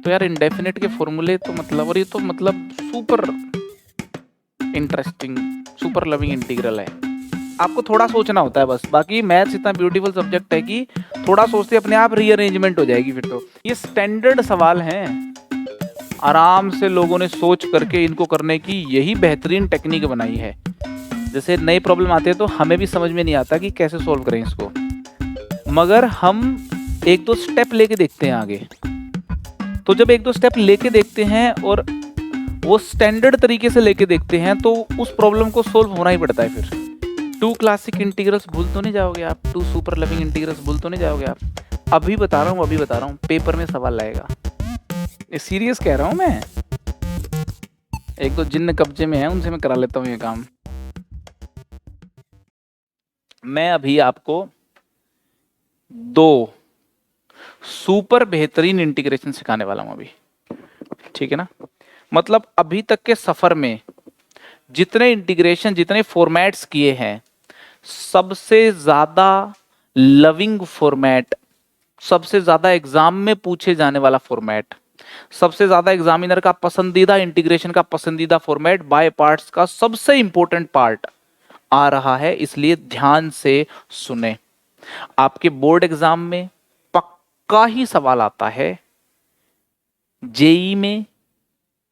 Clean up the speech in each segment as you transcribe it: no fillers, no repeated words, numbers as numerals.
तो यार इंडेफिनिट के फॉर्मूले तो मतलब, और ये तो मतलब super interesting, super loving integral है। आपको थोड़ा सोचना होता है बस, बाकी मैथ्स इतना ब्यूटीफुल सब्जेक्ट है कि थोड़ा सोचते अपने आप रीअरेंजमेंट हो जाएगी फिर तो। ये स्टैंडर्ड सवाल हैं, आराम से लोगों ने सोच करके इनको करने की यही बेहतरीन टेक्निक बनाई है। जैसे नए प्रॉब्लम आते हैं तो हमें भी समझ में नहीं आता कि कैसे सॉल्व करें इसको, मगर हम एक दो स्टेप लेके देखते हैं आगे। तो जब एक दो स्टेप लेके देखते हैं और वो स्टैंडर्ड तरीके से लेके देखते हैं तो उस प्रॉब्लम को सोल्व होना ही पड़ता है फिर। टू क्लासिक इंटीग्रल्स भूल तो नहीं जाओगे आप, टू सुपर लविंग इंटीग्रल्स भूल तो नहीं जाओगे आप। अभी बता रहा हूँ, अभी बता रहा हूँ, पेपर में सवाल आएगा, ये सीरियस कह रहा हूँ मैं। एक दो जिन्न कब्जे में है, उनसे मैं करा लेता हूँ ये काम। मैं अभी आपको दो सुपर बेहतरीन इंटीग्रेशन सिखाने वाला हूँ अभी, ठीक है ना। मतलब अभी तक के सफर में जितने इंटीग्रेशन, जितने फॉर्मेट्स किए हैं, सबसे ज्यादा लविंग फॉर्मेट, सबसे ज्यादा एग्जाम में पूछे जाने वाला फॉर्मेट, सबसे ज्यादा एग्जामिनर का पसंदीदा इंटीग्रेशन का पसंदीदा फॉर्मेट, बाय पार्ट्स का सबसे इंपॉर्टेंट पार्ट आ रहा है, इसलिए ध्यान से सुने। आपके बोर्ड एग्जाम में पक्का ही सवाल आता है, जेई में,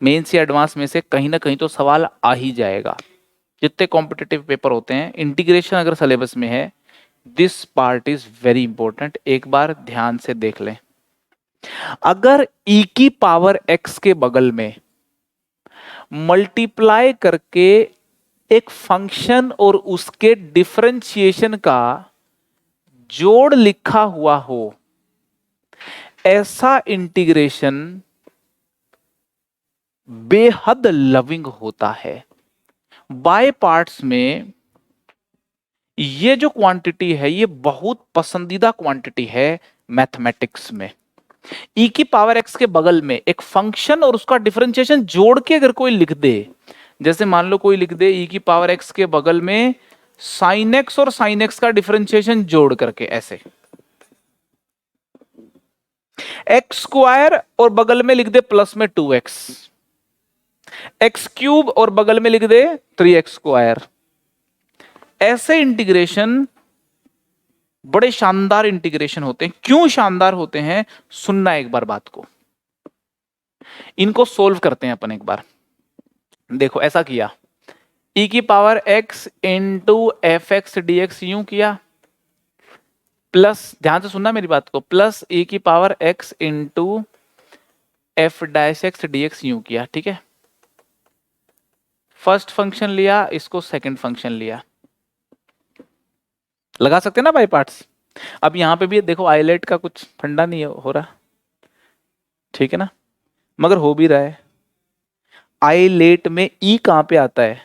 मेंस या एडवांस में से कहीं ना कहीं तो सवाल आ ही जाएगा। जितने कॉम्पिटिटिव पेपर होते हैं, इंटीग्रेशन अगर सिलेबस में है, this part is very important. एक बार ध्यान से देख लें। अगर e की पावर x के बगल में मल्टीप्लाई करके एक फंक्शन और उसके डिफरेंशिएशन का जोड़ लिखा हुआ हो, ऐसा इंटीग्रेशन बेहद लविंग होता है। बाय पार्ट्स में ये जो क्वांटिटी है, ये बहुत पसंदीदा क्वांटिटी है मैथमेटिक्स में। e की पावर x के बगल में एक फंक्शन और उसका डिफरेंशिएशन जोड़ के अगर कोई लिख दे, जैसे मान लो कोई लिख दे e की पावर x के बगल में साइन x और साइन x का डिफरेंशिएशन जोड़ करके, ऐसे एक्स स्क्वायर और बगल में लिख दे प्लस में 2x, एक्स क्यूब और बगल में लिख दे 3x स्क्वायर। ऐसे इंटीग्रेशन बड़े शानदार इंटीग्रेशन होते हैं। क्यों शानदार होते हैं, सुनना एक बार बात को। इनको सोल्व करते हैं अपन एक बार। देखो ऐसा किया, e की power x into f x D x यूं किया, प्लस, ध्यान से सुनना मेरी बात को, प्लस e की power x into F dash x D x यूं किया, ठीक है। फर्स्ट फंक्शन लिया, इसको सेकंड फंक्शन लिया, लगा सकते हैं ना बाय पार्ट्स। अब यहां पे भी देखो आइलेट का कुछ फंडा नहीं हो रहा, ठीक है ना, मगर हो भी रहा है। आइलेट में ई कहां पे आता है,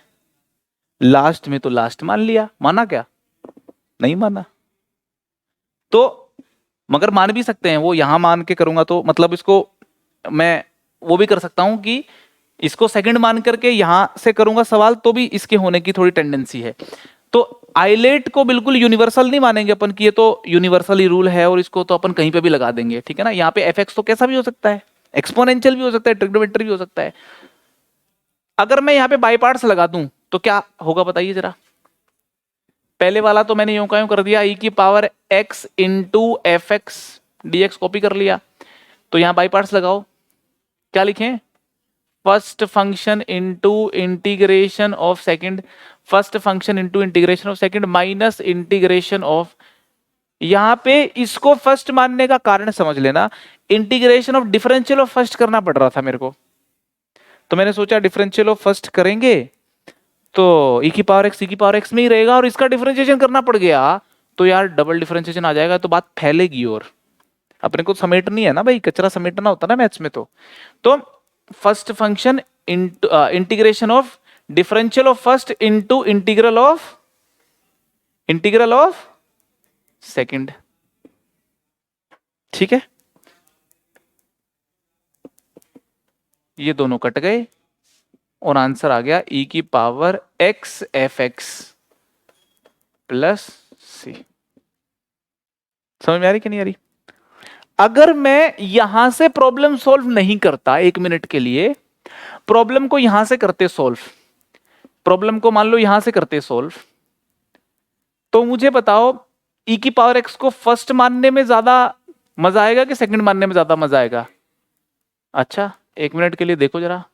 लास्ट में, तो लास्ट मान लिया, माना क्या, नहीं माना। तो मगर मान भी सकते हैं, वो यहां मान के करूंगा तो मतलब इसको मैं वो भी कर सकता हूं कि इसको सेकंड मान करके यहां से करूंगा सवाल, तो भी इसके होने की थोड़ी टेंडेंसी है। तो आइलेट को बिल्कुल यूनिवर्सल नहीं मानेंगे अपन कि ये तो यूनिवर्सल ही रूल है और इसको तो अपन कहीं पे भी लगा देंगे, ठीक है ना। यहाँ पे एफ एक्स तो कैसा भी हो सकता है, एक्सपोनेंशियल भी हो सकता है, ट्रिग्नोमेट्री भी हो सकता है। अगर मैं यहाँ पे बाय पार्ट्स लगा दूं तो क्या होगा बताइए जरा। पहले वाला तो मैंने यूं का यूं कर दिया, ई की power x into f x D x copy कर लिया, तो यहां बाई पार्ट्स लगाओ, क्या लिखें, first function into integration of second, first function into integration of second minus integration of, यहां पे इसको फर्स्ट मानने का कारण समझ लेना, integration of differential of first करना पड़ रहा था मेरे को, तो मैंने सोचा डिफरेंशियल ऑफ फर्स्ट करेंगे तो e की पावर x में ही रहेगा और इसका डिफरेंशिएशन करना पड़ गया तो यार डबल डिफरेंशिएशन आ जाएगा, तो बात फैलेगी और अपने को समेटनी है ना भाई, कचरा समेटना होता ना मैथ्स में। तो first function integration of differential of first into integral of second, ठीक है। ये दोनों कट गए और आंसर आ गया e की power x f x plus c. समझ में आ रही कि नहीं आ रही। अगर मैं यहां से प्रॉब्लम सॉल्व नहीं करता, 1 मिनट के लिए प्रॉब्लम को यहां से करते सॉल्व, प्रॉब्लम को मान लो यहां से करते सॉल्व, तो मुझे बताओ e की पावर x को फर्स्ट मानने में ज्यादा मजा आएगा कि सेकंड मानने में ज्यादा मजा आएगा? अच्छा 1 मिनट के लिए देखो जरा,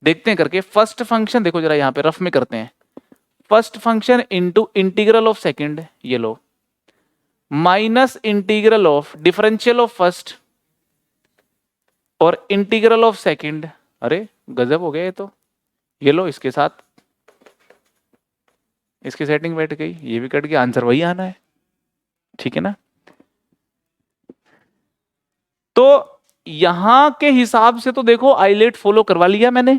देखते हैं करके। फर्स्ट फंक्शन देखो जरा, यहां पे रफ में करते हैं। First function into integral of second, ये लो, minus integral of differential of first और इंटीग्रल ऑफ सेकंड। अरे गजब हो गया ये तो, ये लो इसके साथ इसकी सेटिंग बैठ गई, ये भी कट गया, आंसर वही आना है, ठीक है ना। तो यहां के हिसाब से तो देखो आइलेट फॉलो करवा लिया मैंने,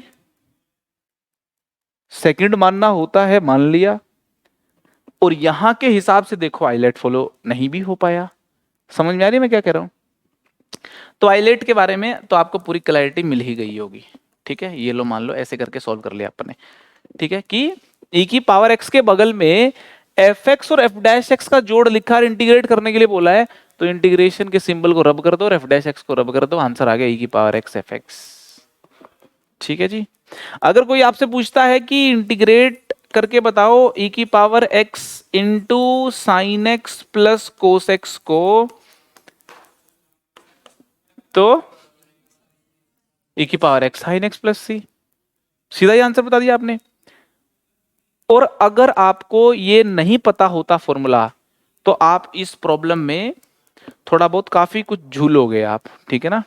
सेकंड मानना होता है मान लिया, और यहां के हिसाब से देखो आइलेट फॉलो नहीं भी हो पाया। समझ में आ रही है मैं क्या कह रहा हूं? तो आइलेट के बारे में तो आपको पूरी क्लैरिटी मिल ही गई होगी, ठीक है। ये लो मान लो ऐसे करके सॉल्व कर लिया आपने, ठीक है, कि e की पावर x के बगल में fx और f' का जोड़ लिखा और इंटीग्रेट करने के लिए बोला है, तो इंटीग्रेशन के सिंबल को रब कर दो और f' को रब कर दो, आंसर आ गया e की पावर x fx। ठीक है जी। अगर कोई आपसे पूछता है कि इंटीग्रेट करके बताओ e की power x into sine x plus cos x को, तो e की power x sine x plus c, सीधा ही आंसर बता दिया आपने। और अगर आपको ये नहीं पता होता फॉर्मूला, तो आप इस प्रॉब्लम में थोड़ा बहुत काफी कुछ झूलोगे आप, ठीक है ना,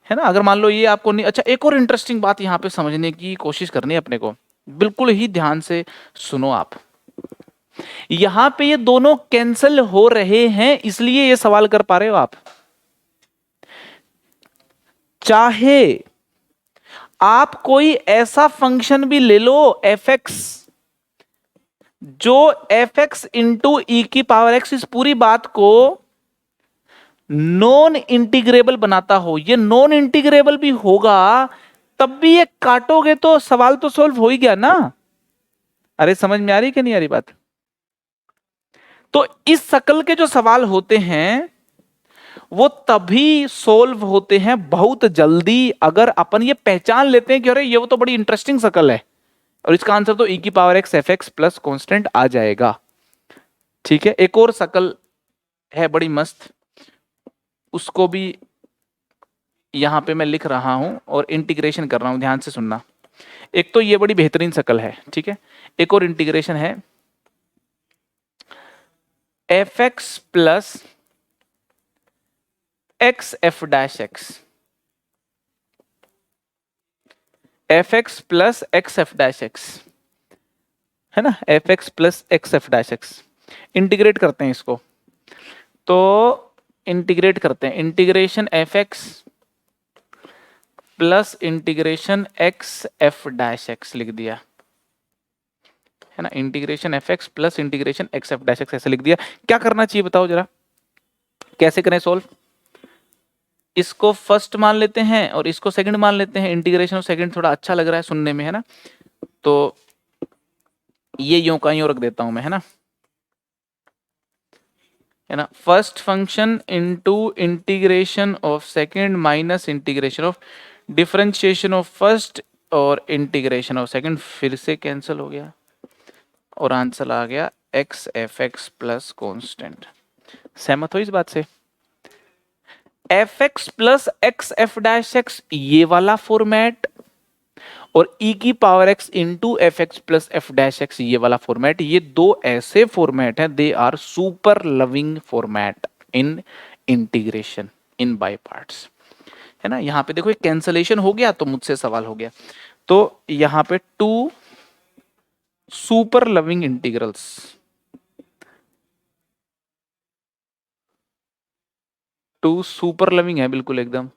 है ना। अगर मान लो ये आपको नहीं, अच्छा एक और इंटरेस्टिंग बात यहां पे समझने की कोशिश करनी है अपने को, बिल्कुल ही ध्यान से सुनो आप। यहां पे ये दोनों कैंसिल हो रहे हैं, इसलिए ये सवाल कर पा रहे हो आप। चाहे आप कोई ऐसा फंक्शन भी ले लो एफ एक्स, जो एफ एक्स इंटू ई की पावर एक्स इस पूरी बात को नॉन इंटीग्रेबल बनाता हो, ये नॉन इंटीग्रेबल भी होगा, तब भी ये काटोगे तो सवाल तो सॉल्व हो ही गया ना। अरे समझ में आ रही कि नहीं आ रही बात? तो इस शकल के जो सवाल होते हैं वो तभी सोल्व होते हैं बहुत जल्दी, अगर अपन ये पहचान लेते हैं कि अरे ये वो तो बड़ी इंटरेस्टिंग शकल है, और इसका आंसर तो e की power x f x plus constant आ जाएगा। ठीक है, एक और शकल है बड़ी मस्त, उसको भी यहां पे मैं लिख रहा हूं और इंटीग्रेशन कर रहा हूं, ध्यान से सुनना। एक तो ये बड़ी बेहतरीन शकल है, ठीक है, एक और इंटीग्रेशन है F x plus x F dash x, f x plus x F dash x, है ना, F x plus x F dash x. Integrate करते हैं इसको, तो इंटीग्रेट करते हैं, integration F x plus integration x F dash x लिख दिया, है ना, integration F x plus integration x F dash x ऐसे लिख दिया। क्या करना चाहिए बताओ जरा, कैसे करें सोल्व? इसको फर्स्ट मान लेते हैं और इसको सेकंड मान लेते हैं, इंटीग्रेशन ऑफ सेकंड थोड़ा अच्छा लग रहा है सुनने में, है ना, तो ये यूं का यूं रख देता हूं मैं, है ना, first function into integration of second minus integration of differentiation of first और इंटीग्रेशन ऑफ सेकंड, फिर से कैंसिल हो गया और आंसर आ गया x f x plus constant. सहमत हो इस बात से? F x plus x F dash x ये वाला फॉर्मेट, और e की power x into f x plus F dash x ये वाला फॉर्मेट, ये दो ऐसे फॉर्मेट हैं, they are super loving format in integration in by parts, है ना। यहां पे देखो एक कैंसलेशन हो गया तो मुझसे सवाल हो गया, तो यहां पे two super loving integrals, two super loving है बिल्कुल एकदम।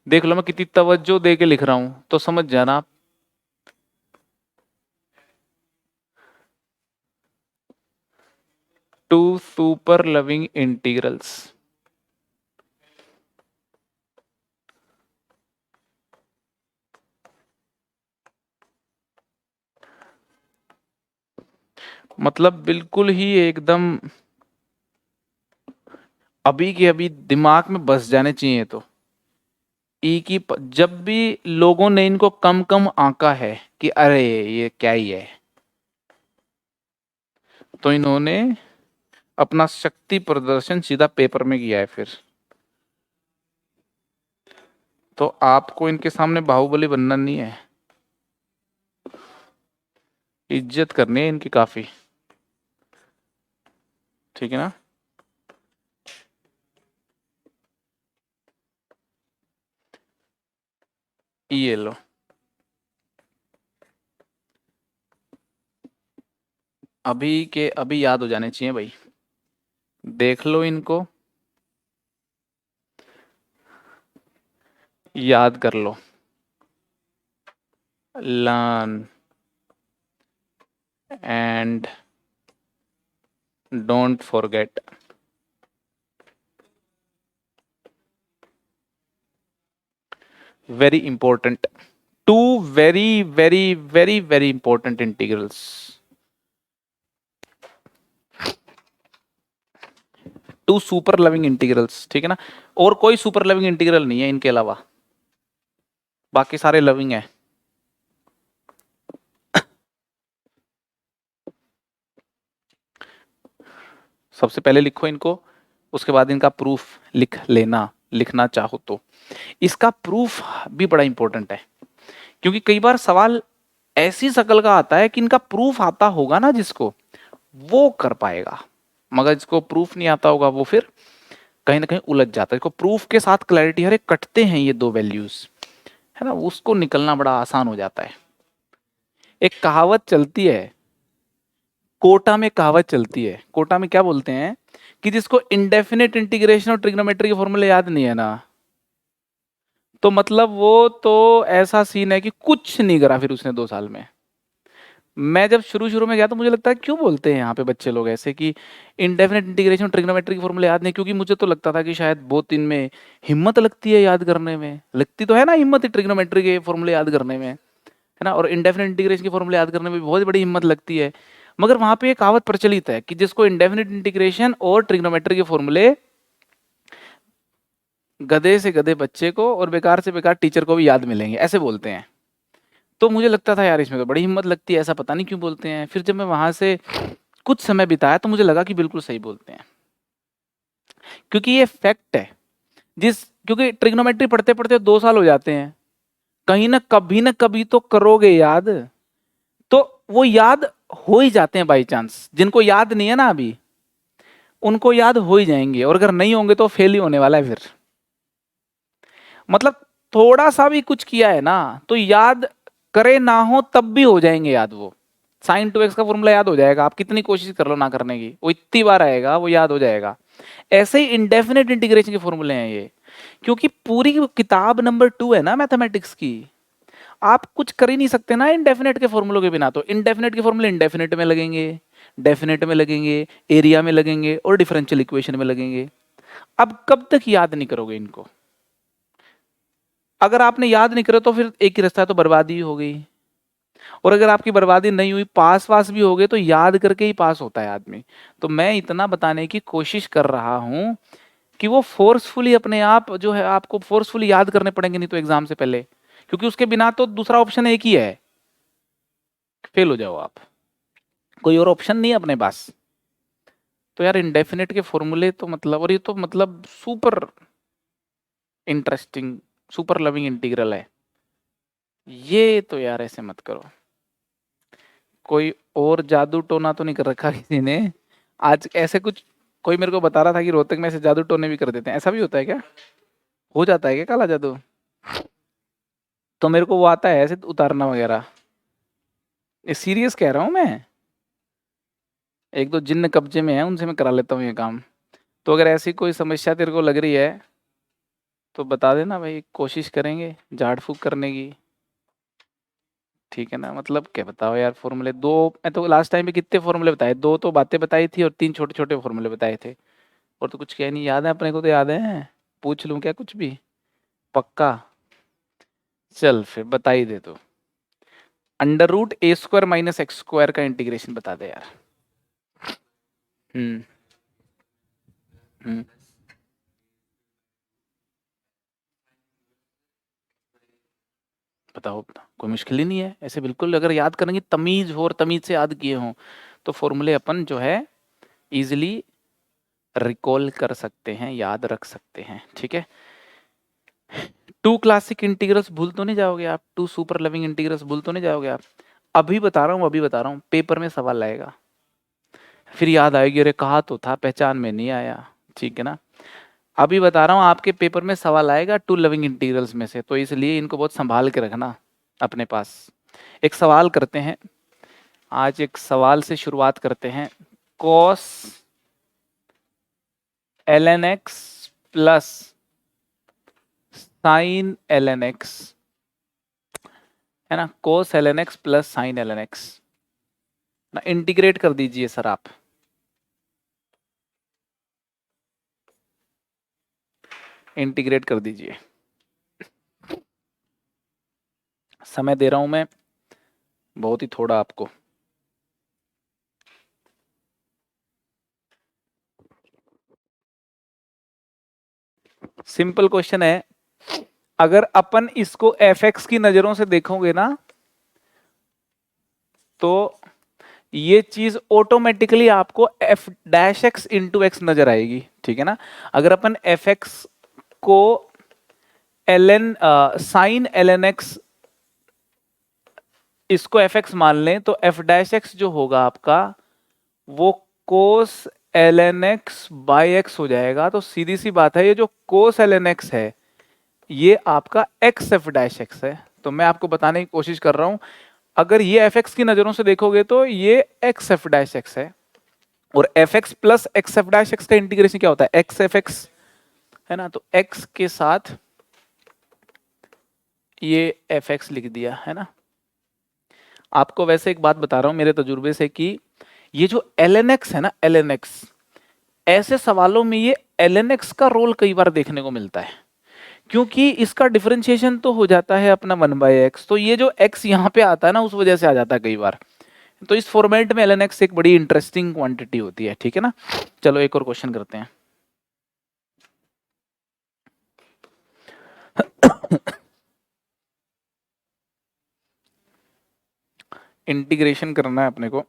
देख लो मैं कितनी तवज्जो दे के लिख रहा हूं, तो समझ जाना आप। टू सुपर लविंग इंटीग्रल्स, मतलब बिल्कुल ही एकदम अभी के अभी दिमाग में बस जाने चाहिए। तो ई की जब भी लोगों ने इनको कम कम आंका है कि अरे ये क्या ही है, तो इन्होंने अपना शक्ति प्रदर्शन सीधा पेपर में किया है। फिर तो आपको इनके सामने बाहुबली बनना नहीं है, इज्जत करनी है इनकी काफी, ठीक है ना। ये लो, अभी के अभी याद हो जाने चाहिए भाई, देख लो इनको, याद कर लो। Learn and don't forget. Very important, two very very very very important integrals, two super loving integrals, ठीक है ना। और कोई सुपर लविंग इंटीग्रल नहीं है इनके अलावा, बाकी सारे लविंग है। सबसे पहले लिखो इनको, उसके बाद इनका प्रूफ लिख लेना, लिखना चाहो तो। इसका प्रूफ भी बड़ा इंपॉर्टेंट है, क्योंकि कई बार सवाल ऐसी शक्ल का आता है कि इनका प्रूफ आता होगा ना जिसको, वो कर पाएगा, मगर जिसको प्रूफ नहीं आता होगा वो फिर कहीं ना कहीं उलझ जाता है। इसको प्रूफ के साथ क्लैरिटी, अरे कटते हैं ये दो वैल्यूज, है ना, उसको निकलना बड़ा आसान हो जाता है। एक कहावत चलती है, कोटा में कहावत चलती है, कोटा में क्या बोलते हैं कि जिसको इंडेफिनिट इंटीग्रेशन और ट्रिग्नोमेट्री के फॉर्मूले याद नहीं है ना, तो मतलब वो तो ऐसा सीन है कि कुछ नहीं करा फिर उसने 2 साल में। मैं जब शुरू शुरू में गया तो मुझे लगता है क्यों बोलते हैं यहाँ पे बच्चे लोग ऐसे कि इंडेफिनिट इंटीग्रेशन ट्रिग्नोमेट्री के फॉर्मूले याद नहीं, क्योंकि मुझे तो लगता था कि शायद बहुत इनमें हिम्मत लगती है याद करने में, लगती तो है ना हिम्मत ट्रिग्नोमेट्री के फॉर्मूले याद करने में, है ना, और इंडेफिनिट इंटीग्रेशन के फॉर्मूले याद करने में भी बहुत बड़ी हिम्मत लगती है। मगर वहां पे एक कहावत प्रचलित है कि जिसको इंडेफिनिट इंटीग्रेशन और ट्रिग्नोमेट्री के फॉर्मूले गधे से गधे बच्चे को और बेकार से बेकार टीचर को भी याद मिलेंगे, ऐसे बोलते हैं। तो मुझे लगता था यार इसमें तो बड़ी हिम्मत लगती है, ऐसा पता नहीं क्यों बोलते हैं। फिर जब मैं वहां से कुछ समय बिताया तो मुझे लगा कि बिल्कुल सही बोलते हैं, क्योंकि ये फैक्ट है। क्योंकि ट्रिग्नोमेट्री पढ़ते पढ़ते 2 साल हो जाते हैं, कहीं ना कभी तो करोगे याद, तो वो याद हो ही जाते हैं बाई चांस। जिनको याद नहीं है ना अभी, उनको याद हो ही जाएंगे, और अगर नहीं होंगे तो फेल ही होने वाला है फिर। मतलब थोड़ा सा भी कुछ किया है ना तो याद करे ना हो तब भी हो जाएंगे याद। वो साइन 2x का फॉर्मूला याद हो जाएगा, आप कितनी कोशिश कर लो ना करने की, वो इतनी बार आएगा वो याद हो जाएगा। ऐसे ही इंडेफिनेट इंटीग्रेशन के फॉर्मूले हैं ये, क्योंकि पूरी किताब नंबर 2 है ना मैथमेटिक्स की, आप कुछ कर ही नहीं सकते ना इंडेफिनेट के फॉर्मूलों के बिना। तो इंडेफिनेट के फॉर्मूले इंडेफिनेट में लगेंगे, डेफिनेट में लगेंगे, एरिया में लगेंगे और डिफरेंशियल इक्वेशन में लगेंगे। अब कब तक याद नहीं करोगे इनको? अगर आपने याद नहीं करे तो फिर एक ही रास्ता है, तो बर्बादी हो गई। और अगर आपकी बर्बादी नहीं हुई, पास पास भी हो गए, तो याद करके ही पास होता है आदमी। तो मैं इतना बताने की कोशिश कर रहा हूं कि वो फोर्सफुली अपने आप जो है आपको फोर्सफुली याद करने पड़ेंगे, नहीं तो एग्जाम से पहले, क्योंकि उसके बिना तो दूसरा ऑप्शन एक ही है, फेल हो जाओ आप, कोई और ऑप्शन नहीं है अपने पास। तो यार इंडेफिनेट के फॉर्मूले तो मतलब, और ये तो मतलब super interesting, super loving integral है ये। तो यार ऐसे मत करो, कोई और जादू टोना तो नहीं कर रखा किसी ने आज ऐसे कुछ? कोई मेरे को बता रहा था कि रोहतक में ऐसे जादू टोने भी कर देते हैं, ऐसा भी होता है क्या? हो जाता है क्या काला जादू? तो मेरे को वो आता है ऐसे उतारना वगैरह, ये सीरियस कह रहा हूँ मैं। एक दो जिन्न कब्जे में है, उनसे मैं करा लेता हूँ ये काम। तो अगर ऐसी कोई समस्या तेरे को लग रही है तो बता देना भाई, कोशिश करेंगे झाड़ फूक करने की, ठीक है ना। मतलब क्या बताओ यार, फॉर्मूले दो, मैं तो लास्ट टाइम में कितने फॉर्मूले बताए, दो तो बातें बताई थी और 3 छोटे छोटे फॉर्मूले बताए थे, और तो कुछ क्या नहीं याद है अपने को, तो याद है, पूछ लूं क्या कुछ भी? पक्का? चल फिर बता ही दे तो, √a² - x² का इंटीग्रेशन बता दे यार। हम्म हम्म बताओ, कोई मुश्किल ही नहीं है ऐसे, बिल्कुल अगर याद करेंगे तमीज हो और तमीज से याद किए हों तो फॉर्मूले अपन जो है इजीली रिकॉल कर सकते हैं, याद रख सकते हैं। ठीक है, टू क्लासिक इंटीग्रल्स भूल तो नहीं जाओगे आप, टू सुपर लविंग इंटीग्रल्स भूल तो नहीं जाओगे आप। अभी बता रहा हूँ, अभी बता रहा हूँ, पेपर में सवाल आएगा, फिर याद आएगी अरे कहा तो था, पहचान में नहीं आया। ठीक है ना, अभी बता रहा हूँ आपके पेपर में सवाल आएगा टू लविंग इंटीग्रल्स में से, तो इसलिए इनको बहुत संभाल के रखना अपने पास। एक सवाल करते हैं आज, एक सवाल से शुरुआत करते हैं। cos ln x plus sin ln x, है ना, cos ln x plus sin ln x ना, इंटीग्रेट कर दीजिए सर आप। इंटीग्रेट कर दीजिए, समय दे रहा हूं मैं बहुत ही थोड़ा आपको। सिंपल क्वेश्चन है, अगर अपन इसको fx की नजरों से देखोगे ना तो ये चीज ऑटोमेटिकली आपको f dash x into x नजर आएगी। ठीक है ना, अगर अपन fx को ln साइन ln x इसको fx मान लें तो f डैश एक्स जो होगा आपका वो cos ln x by x हो जाएगा। तो सीधी सी बात है, ये जो cos ln x है ये आपका x f डैश x है। तो मैं आपको बताने की कोशिश कर रहा हूं, अगर ये fx की नजरों से देखोगे तो ये x f डैश x है, और fx plus x f dash x का इंटीग्रेशन क्या होता है, x f x, है ना। तो x के साथ ये fx लिख दिया, है ना। आपको वैसे एक बात बता रहा हूं मेरे तजुर्बे से कि ये जो ln x है ना, ln x, ऐसे सवालों में ये ln x का रोल कई बार देखने को मिलता है, क्योंकि इसका डिफरेंशिएशन तो हो जाता है अपना 1/x, तो ये जो x यहाँ पे आता है ना उस वजह से आ जाता है कई बार। तो इस फॉर्मेट में ln x एक बड़ी इंटरेस्टिंग क्वांटिटी होती है। ठीक है ना, चलो एक और क्वेश्चन करते हैं। इंटीग्रेशन करना है अपने को।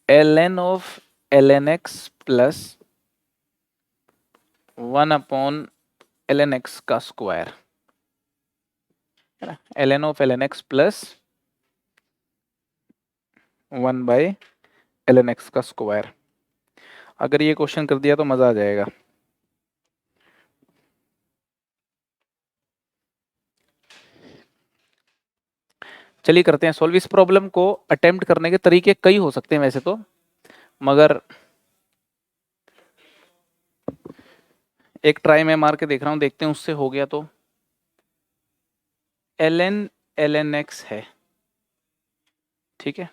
ln of ln x plus 1 ln x का square, ln of ln x plus 1/ln x का स्क्वायर। अगर ये क्वेश्चन कर दिया तो मजा आ जाएगा। चलिए करते हैं सॉल्व। इस प्रॉब्लम को अटेम्प्ट करने के तरीके कई हो सकते हैं वैसे तो, मगर एक ट्राई मैं मार के देख रहा हूं, देखते हैं उससे हो गया तो। ln ln x है, ठीक है,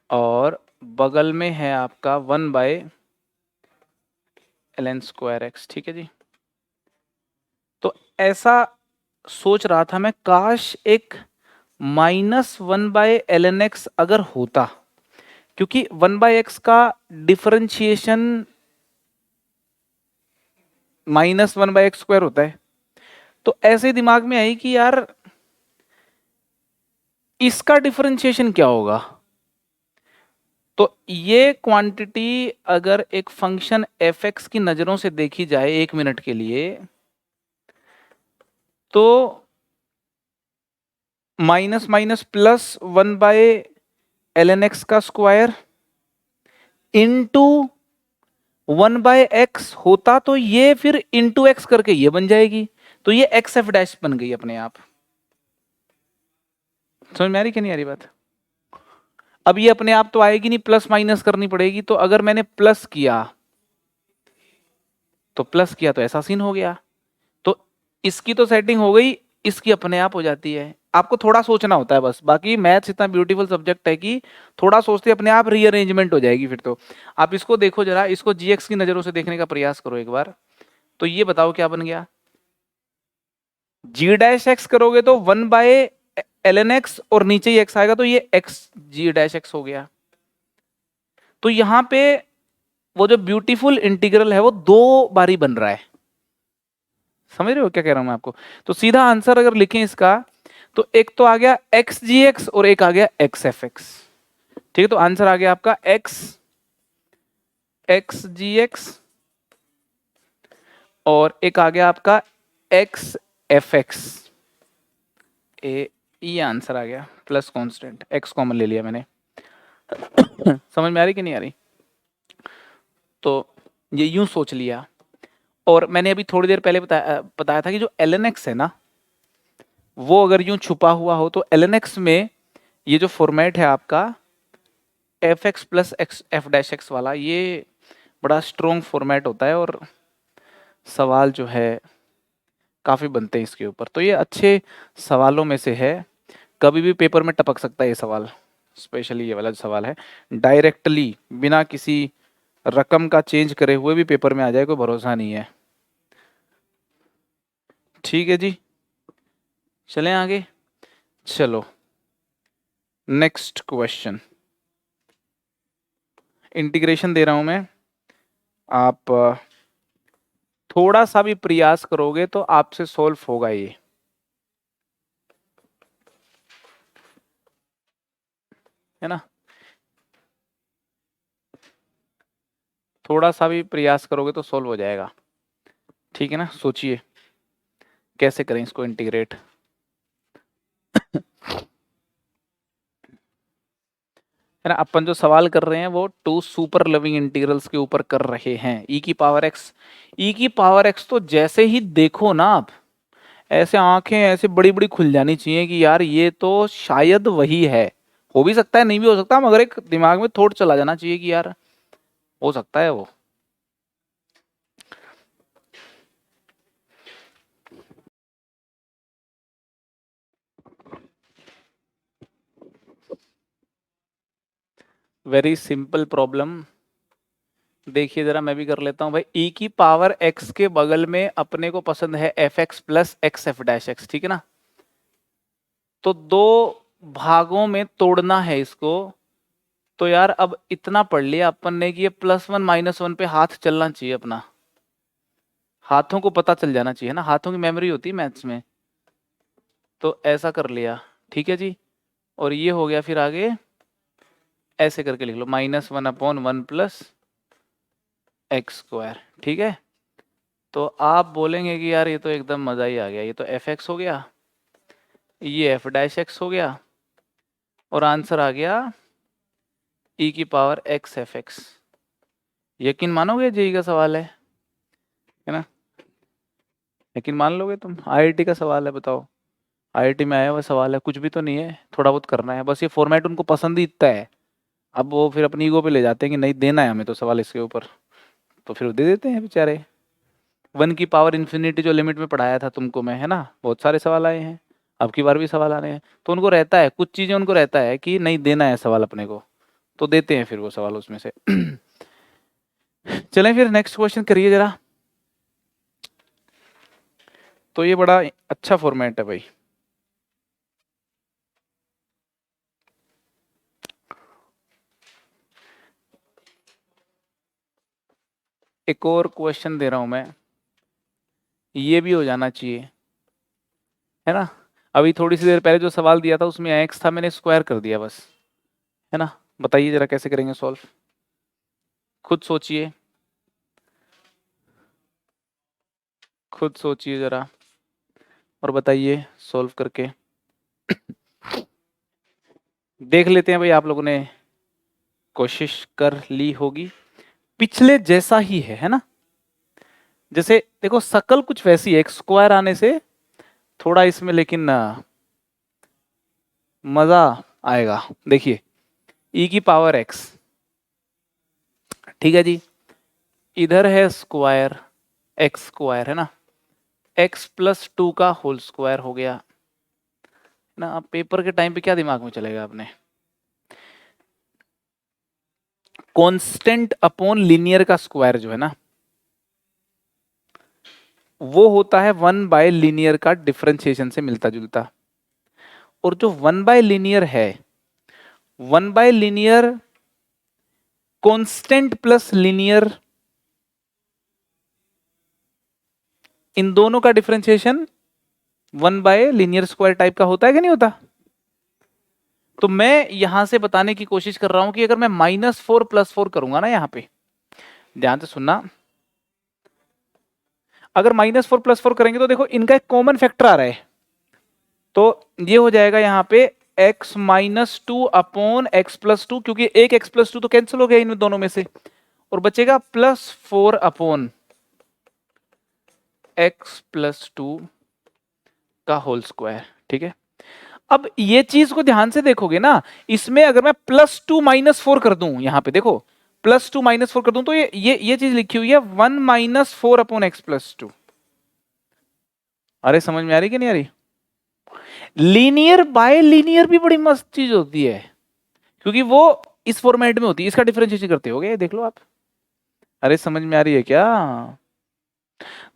और बगल में है आपका 1/ln स्क्वायर x। ठीक है जी, तो ऐसा सोच रहा था मैं, काश एक -1/ln x अगर होता, क्योंकि 1/x का डिफरेंशिएशन -1/x² होता है। तो ऐसे दिमाग में आई कि यार इसका डिफरेंशिएशन क्या होगा। तो ये क्वांटिटी अगर एक फंक्शन f(x) की नजरों से देखी जाए 1 मिनट के लिए, तो minus minus plus 1/ln x का स्क्वायर इंटू 1/x होता, तो ये फिर इंटू x करके ये बन जाएगी, तो ये x f डैश बन गई अपने आप। समझ में आ रही कि नहीं आ रही बात। अब ये अपने आप तो आएगी नहीं, प्लस माइनस करनी पड़ेगी। तो अगर मैंने प्लस किया तो ऐसा सीन हो गया। तो इसकी तो सेटिंग हो गई, इसकी अपने आप हो जाती है। आपको थोड़ा सोचना होता है बस, बाकी मैथ्स इतना ब्यूटीफुल सब्जेक्ट है कि थोड़ा सोचते अपने आप रीअरेंजमेंट हो जाएगी। फिर तो आप इसको देखो जरा, इसको जीएक्स की नजरों से देखने का प्रयास करो एक बार। तो ये बताओ क्या बन गया, जी डैश एक्स करोगे तो 1/ln x और नीचे ही x आएगा, तो ये x जी डैश एक्स हो गया। तो यहां पे वो जो ब्यूटीफुल इंटीग्रल है वो 2 बारी बन रहा है। समझ रहे हो क्या कह रहा हूं मैं आपको? तो सीधा आंसर अगर लिखें इसका, तो एक तो आ गया एक्स जी एक्स और एक आ गया एक्स एफ एक्स। ठीक है, तो आंसर आ गया आपका एक्स जी एक्स और एक आ गया आपका एक्स एफ एक्स। ये आंसर आ गया, प्लस कांस्टेंट एक्स कॉमन ले लिया मैंने। समझ में आ रही कि नहीं आ रही? तो ये यूं सोच लिया। और मैंने अभी थोड़ी देर पहले बताया था कि जो एल एन एक्स है ना, वो अगर यूं छुपा हुआ हो तो एल एन एक्स में ये जो फॉर्मेट है आपका F x plus x F dash x वाला, ये बड़ा स्ट्रोंग फॉर्मेट होता है और सवाल जो है काफ़ी बनते हैं इसके ऊपर। तो ये अच्छे सवालों में से है, कभी भी पेपर में टपक सकता है ये सवाल। स्पेशली ये वाला जो सवाल है, डायरेक्टली बिना किसी रकम का चेंज करे हुए भी पेपर में आ जाए, कोई भरोसा नहीं है। ठीक है जी, चलें आगे। चलो नेक्स्ट क्वेश्चन, इंटीग्रेशन दे रहा हूं मैं। आप थोड़ा सा भी प्रयास करोगे तो आपसे सॉल्व होगा ये, है ना? थोड़ा सा भी प्रयास करोगे तो सॉल्व हो जाएगा। ठीक है ना? सोचिए कैसे करें इसको इंटीग्रेट। है ना? अपन जो सवाल कर रहे हैं वो टू सुपर लविंग इंटीग्रल्स के ऊपर कर रहे हैं। ई की पावर एक्स, ई की पावर एक्स तो जैसे ही देखो ना आप, ऐसे आंखें ऐसे बड़ी बड़ी खुल जानी चाहिए कि यार ये तो शायद वही है। हो भी सकता है, नहीं भी हो सकता, मगर एक दिमाग में थॉट चला जाना चाहिए कि यार हो सकता है वो। वेरी सिंपल प्रॉब्लम, देखिए जरा मैं भी कर लेता हूं भाई। ई की पावर एक्स के बगल में अपने को पसंद है F x plus x F dash x, ठीक है ना? तो दो भागों में तोड़ना है इसको। तो यार अब इतना पढ़ लिया अपन ने कि ये +1 -1 पे हाथ चलना चाहिए अपना, हाथों को पता चल जाना चाहिए ना, हाथों की मेमोरी होती है मैथ्स में। तो ऐसा कर लिया, ठीक है जी। और ये हो गया, फिर आगे ऐसे करके लिख लो -1/1 प्लस एक्स स्क्वायर, ठीक है। तो आप बोलेंगे कि यार ये तो एकदम मजा ही आ गया, ये तो एफ एक्स हो गया, ये एफ डैश एक्स हो गया, और आंसर आ गया ई की पावर एक्स एफ एक्स। यकीन मानोगे जेई का सवाल है ना? यकीन मान लोगे तुम? आईआईटी का सवाल है, बताओ। आईआईटी में आया हुआ सवाल है, कुछ भी तो नहीं है, थोड़ा बहुत करना है बस। ये फॉर्मेट उनको पसंद ही इतना है, अब वो फिर अपनी ईगो पे ले जाते हैं कि नहीं देना है हमें तो सवाल इसके ऊपर, तो फिर दे देते हैं बेचारे। 1 की पावर इन्फिनिटी जो लिमिट में पढ़ाया था तुमको मैं, है ना, बहुत सारे सवाल आए हैं, अब की बार भी सवाल आ रहे हैं। तो उनको रहता है, कुछ चीज़ें उनको रहता है कि नहीं देना है सवाल अपने को, तो देते हैं फिर वो सवाल उसमें से। चलें फिर नेक्स्ट क्वेश्चन करिए जरा। तो ये बड़ा अच्छा फॉर्मेट है भाई। एक और क्वेश्चन दे रहा हूं मैं, ये भी हो जाना चाहिए, है ना? अभी थोड़ी सी देर पहले जो सवाल दिया था उसमें एक्स था, मैंने स्क्वायर कर दिया बस, है ना? बताइए जरा कैसे करेंगे सॉल्व, खुद सोचिए, खुद सोचिए जरा और बताइए सॉल्व करके। देख लेते हैं भाई, आप लोगों ने कोशिश कर ली होगी, पिछले जैसा ही है ना? जैसे देखो शकल कुछ वैसी है, एक स्क्वायर आने से थोड़ा इसमें लेकिन मजा आएगा। देखिए ई की पावर एक्स, ठीक है जी, इधर है स्क्वायर, एक्स स्क्वायर, है ना, x+2 का होल स्क्वायर हो गया ना। अब पेपर के टाइम पे क्या दिमाग में चलेगा अपने, कांस्टेंट अपॉन लीनियर का स्क्वायर जो है ना, वो होता है 1/लीनियर का डिफरेंशिएशन से मिलता जुलता। और जो 1/लीनियर है, 1/लीनियर कांस्टेंट प्लस लीनियर इन दोनों का डिफरेंशिएशन 1/लीनियर स्क्वायर टाइप का होता है कि नहीं होता? तो मैं यहां से बताने की कोशिश कर रहा हूं कि अगर मैं -4 +4 करूंगा ना, यहां पे ध्यान से सुनना, अगर -4 +4 करेंगे तो देखो इनका एक कॉमन फैक्टर आ रहा है, तो ये हो जाएगा यहां पे x -2 अपॉन x+2, क्योंकि एक x+2 तो कैंसिल हो गया इन दोनों में से, और बचेगा +4 अपॉन x+2 का होल स्क्वायर। ठीक है, अब ये चीज को ध्यान से देखोगे ना, इसमें अगर मैं +2 -4 कर दूं, यहां पे देखो +2 -4 कर दूं, तो ये चीज लिखी हुई है 1 -4 अपॉन x+2। अरे समझ में आ रही कि नहीं आ रही? लीनियर बाय लीनियर भी बड़ी मस्त चीज होती है, क्योंकि वो इस फॉर्मेट में होती है, इसका डिफरेंशिएशन करते होगे, देख लो आप। अरे समझ में आ रही है क्या?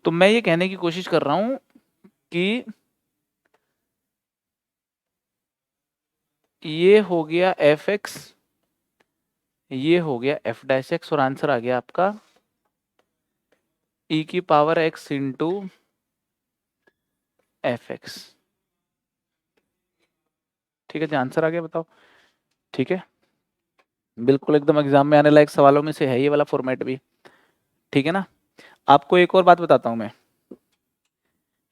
तो मैं ये कहने की कोशिश कर रहा हूं कि ये हो गया f(x), ये हो गया f'(x), और आंसर आ गया आपका e⁻x इंटू f(x). ठीक है जी, आंसर आ गया, बताओ। ठीक है, बिल्कुल एकदम एग्जाम में आने लायक सवालों में से है ये वाला फॉर्मेट भी। ठीक है ना, आपको एक और बात बताता हूं मैं,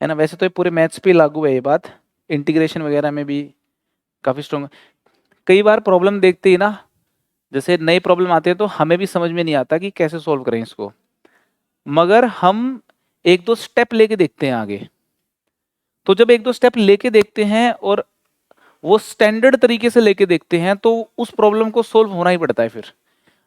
है ना, वैसे तो ये पूरे मैथ्स पे लागू है ये बात, इंटीग्रेशन वगैरह में भी काफी स्ट्रॉन्ग। कई बार प्रॉब्लम देखते ही ना, जैसे नए प्रॉब्लम आते हैं तो हमें भी समझ में नहीं आता कि कैसे सॉल्व करें इसको, मगर हम एक दो स्टेप लेके देखते हैं आगे। तो जब एक दो स्टेप लेके देखते हैं और वो स्टैंडर्ड तरीके से लेके देखते हैं, तो उस प्रॉब्लम को सोल्व होना ही पड़ता है फिर।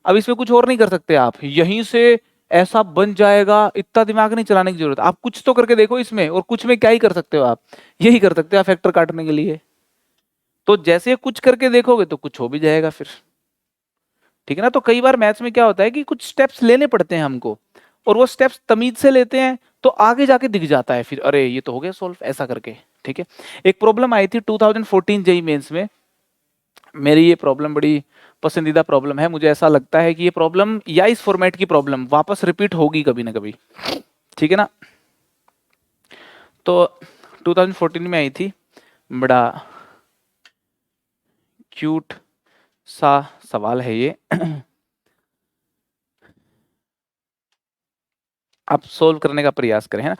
अब इसमें कुछ और नहीं कर सकते आप, यहीं से ऐसा बन जाएगा, इतना दिमाग नहीं चलाने की जरूरत। आप कुछ तो करके देखो इसमें, और कुछ में क्या ही कर सकते हो आप, यही कर सकते हो आप फैक्टर काटने के लिए। तो जैसे कुछ करके देखोगे तो कुछ हो भी जाएगा फिर। ठीक है ना, तो कई बार मैथ्स में क्या होता है कि कुछ स्टेप्स लेने पड़ते हैं हमको, और वो स्टेप्स तमीज से लेते हैं तो आगे जाके दिख जाता है फिर, अरे ये तो हो गया सॉल्व ऐसा करके। ठीक है, एक प्रॉब्लम आई थी 2014 जेई मेंस में, मेरी ये प्रॉब्लम बड़ी पसंदीदा प्रॉब्लम है, मुझे ऐसा लगता है कि ये प्रॉब्लम या इस फॉर्मेट की प्रॉब्लम वापस रिपीट होगी कभी ना कभी। ठीक है ना, तो 2014 में आई थी, बड़ा क्यूट सा सवाल है ये आप सोल्व करने का प्रयास करें, है ना।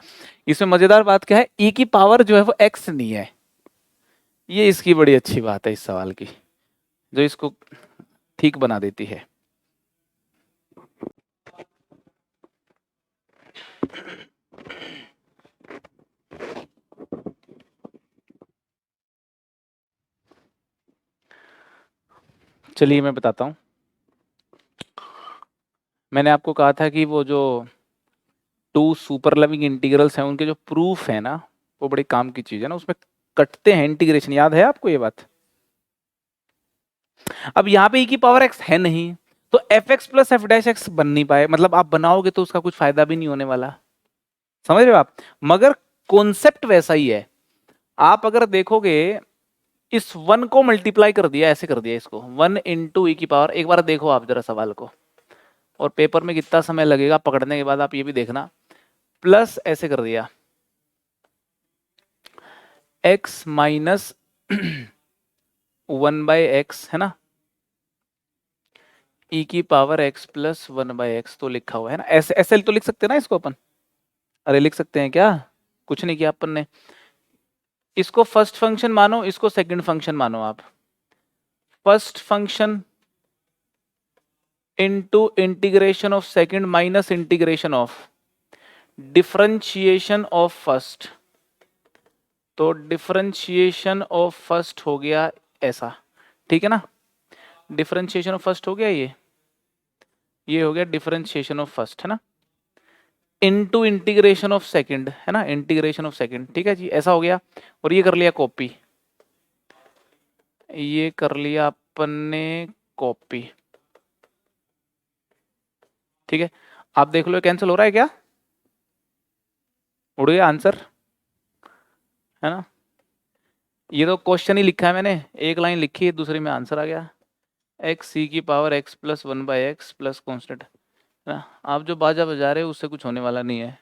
इसमें मजेदार बात क्या है, e की पावर जो है वो x नहीं है, ये इसकी बड़ी अच्छी बात है इस सवाल की, जो इसको ठीक बना देती है। चलिए मैं बताता हूँ, मैंने आपको कहा था कि वो जो 2 सुपर लविंग इंटीग्रल्स हैं उनके जो प्रूफ है ना, वो बड़ी काम की चीज है ना, उसमें कटते हैं इंटीग्रेशन, याद है आपको ये बात? अब यहाँ पे e की पावर x है नहीं, तो f(x + f'(x) बन नहीं पाए, मतलब आप बनाओगे तो उसका कुछ फायदा भी नहीं होने वाला, समझ रहे हो आप। मगर कॉन्सेप्ट वैसा ही है। आप अगर देखोगे, इस 1 को मल्टीप्लाई कर दिया, ऐसे कर दिया इसको 1 इंटू ई की पावर, एक बार देखो आप जरा सवाल को, और पेपर में कितना समय लगेगा पकड़ने के बाद आप ये भी देखना, प्लस ऐसे कर दिया x माइनस 1/x, है ना, e की पावर x + 1/x तो लिखा हुआ है ना, ऐसे ऐसे तो लिख सकते हैं ना इसको अपन। अरे लिख सकते हैं क्या? कुछ नहीं किया अपन ने, इसको फर्स्ट फंक्शन मानो, इसको सेकंड फंक्शन मानो आप। First function into integration of second minus integration of differentiation of first, तो डिफरेंशिएशन ऑफ फर्स्ट हो गया ऐसा। ठीक है ना, डिफरेंशिएशन ऑफ फर्स्ट हो गया, ये हो गया डिफरेंशिएशन ऑफ फर्स्ट, है ना, इनटू इंटीग्रेशन ऑफ सेकंड, है ना, इंटीग्रेशन ऑफ सेकंड। ठीक है जी, ऐसा हो गया, और ये कर लिया कॉपी, ये कर लिया अपन ने कॉपी। ठीक है, आप देख लो कैंसिल हो रहा है क्या, उड़ गया आंसर, है ना। ये तो क्वेश्चन ही लिखा है मैंने, एक लाइन लिखी है, दूसरी में आंसर आ गया, x e की power x + 1/x plus constant, है ना। आप जो बाजा बजा रहे हो उससे कुछ होने वाला नहीं है,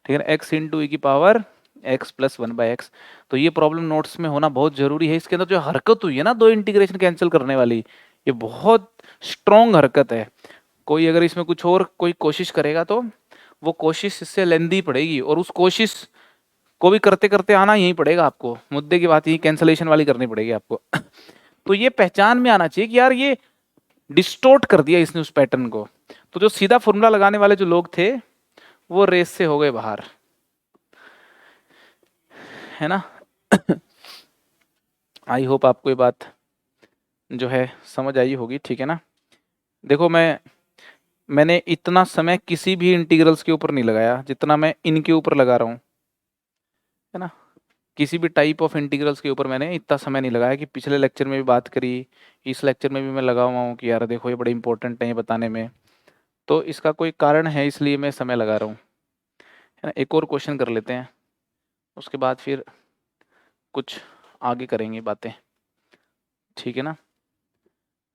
ठीक है ना, एक्स इंटू ई की पावर एक्स प्लस 1/x। तो ये प्रॉब्लम नोट्स में होना बहुत जरूरी है। इसके अंदर जो हरकत हुई है ना, दो इंटीग्रेशन कैंसिल करने वाली, ये बहुत स्ट्रॉन्ग हरकत है। कोई अगर इसमें कुछ और कोई कोशिश करेगा तो वो कोशिश इससे लेंदी पड़ेगी, और उस कोशिश को भी करते करते आना यही पड़ेगा आपको। मुद्दे की बात यही कैंसलेशन वाली करनी पड़ेगी आपको। तो ये पहचान में आना चाहिए कि यार ये डिस्टोर्ट कर दिया इसने उस पैटर्न को। तो जो सीधा फॉर्मूला लगाने वाले जो लोग थे वो रेस से हो गए बाहर, है ना। आई होप आपको ये बात जो है समझ आई होगी, ठीक है ना। देखो मैंने इतना समय किसी भी इंटीग्रल्स के ऊपर नहीं लगाया जितना मैं इनके ऊपर लगा रहा हूँ, है ना। किसी भी टाइप ऑफ इंटीग्रल्स के ऊपर मैंने इतना समय नहीं लगाया, कि पिछले लेक्चर में भी बात करी, इस लेक्चर में भी मैं लगा हुआ हूँ कि यार देखो ये बड़े इंपॉर्टेंट है ये बताने में। तो इसका कोई कारण है, इसलिए मैं समय लगा रहा हूँ, है ना। एक और क्वेश्चन कर लेते हैं, उसके बाद फिर कुछ आगे करेंगे बातें, ठीक है ना।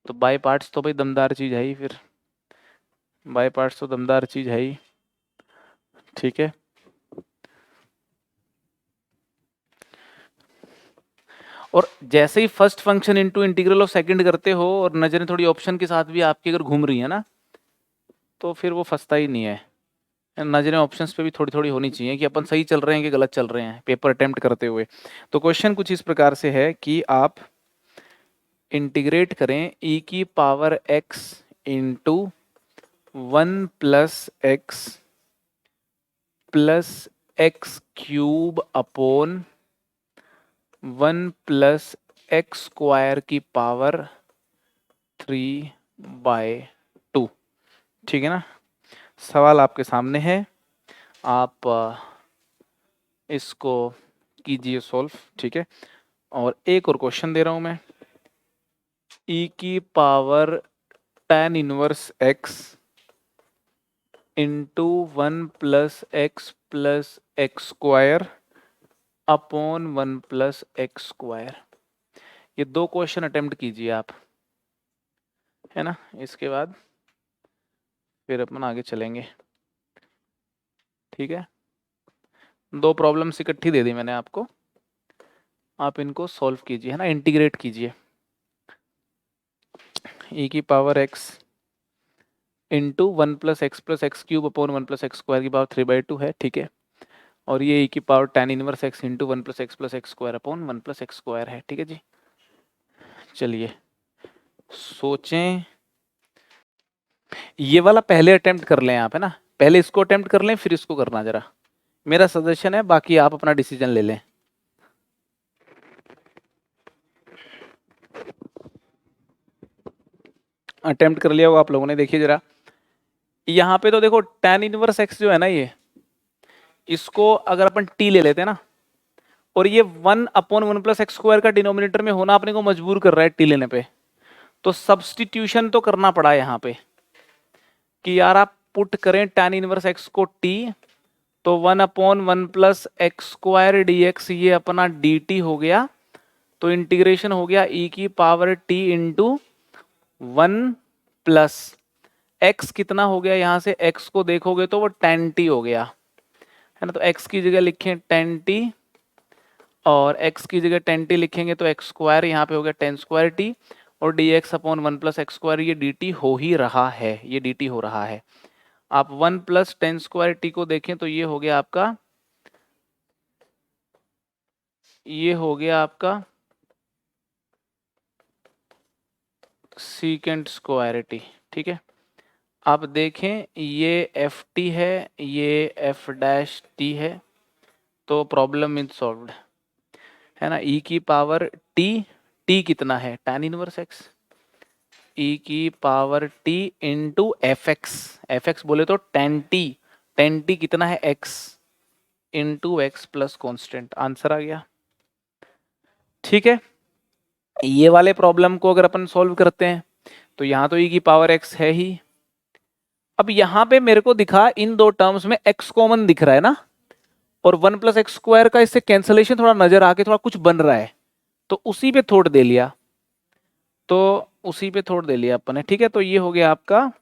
तो बाय पार्ट्स तो भाई दमदार चीज़ है ही, फिर बाय पार्ट्स तो दमदार चीज़ है ही, ठीक है। और जैसे ही first function into integral of second करते हो और नजरें थोड़ी ऑप्शन के साथ भी आपकी अगर घूम रही है ना, तो फिर वो फंसता ही नहीं है। नजरें ऑप्शंस पे भी थोड़ी थोड़ी होनी चाहिए कि अपन सही चल रहे हैं कि गलत चल रहे हैं पेपर अटेम्प्ट करते हुए। तो क्वेश्चन कुछ इस प्रकार से है कि आप इंटीग्रेट करें e की power x into 1+x plus x cube upon 1+x² की पावर 3/2, ठीक है ना। सवाल आपके सामने है, आप इसको कीजिए सॉल्व, ठीक है। और एक और क्वेश्चन दे रहा हूं मैं, e की power tan inverse x into 1+x plus x² upon 1+x²। ये दो क्वेश्चन अटेम्प्ट कीजिए आप, है ना। इसके बाद फिर अपन आगे चलेंगे, ठीक है। दो प्रॉब्लम्स इकट्ठी दे दी मैंने आपको, आप इनको सॉल्व कीजिए, है ना, इंटीग्रेट कीजिए। e की power x into 1+x plus x cube upon 1+x² की पावर 3/2 है, ठीक है। और ये e की power tan inverse x into 1+x plus x² upon 1+x² है, ठीक है जी। चलिए सोचें, ये वाला पहले अटेम्प्ट कर लें आप, है ना। पहले इसको अटेम्प्ट कर लें फिर इसको करना जरा, मेरा सजेशन है, बाकी आप अपना डिसीजन ले लें। अटेम्प्ट कर लिया होगा आप लोगों ने, देखिए जरा यहाँ पे तो देखो tan इनवर्स x जो है ना, ये इसको अगर अपन t ले लेते हैं ना, और ये 1/1+x² का डिनोमिनेटर में होना अपने को मजबूर कर रहा है t लेने पे, तो सब्सटीट्यूशन तो करना पड़ा यहाँ पे कि यार आप पुट करें tan इनवर्स x को t, तो 1/1+x² dx ये अपना dt हो गया। तो इंटीग्रेशन हो गया e की पावर t इंटू 1+x कितना हो गया, यहां से x को देखोगे तो वो tan t हो गया, है ना। तो x की जगह लिखें tan t, और x की जगह tan t लिखेंगे तो x² यहाँ पे हो गया tan² t, और dx अपॉन 1+x², ये dt हो ही रहा है, ये dt हो रहा है। आप 1+tan² t को देखें तो ये हो गया आपका, ये हो गया आपका sec² t, ठीक है। आप देखें ये एफ टी है, ये f' है, तो प्रॉब्लम इज सॉल्व्ड, है ना। e की पावर t कितना है tan इनवर्स x, e की power t into f x बोले तो tan t कितना है x into x plus constant, answer आ गया, ठीक है। ये वाले प्रॉब्लम को अगर अपन सॉल्व करते हैं तो यहाँ तो e की पावर x है ही। अब यहाँ पे मेरे को दिखा इन दो टर्म्स में x कॉमन दिख रहा है ना, और 1+x² का इससे कैंसलेशन थोड़ा नजर आके थोड़ा कुछ बन रहा है, तो उसी पे थोड़ दे लिया, अपन ने, ठीक है। तो ये हो गया आपका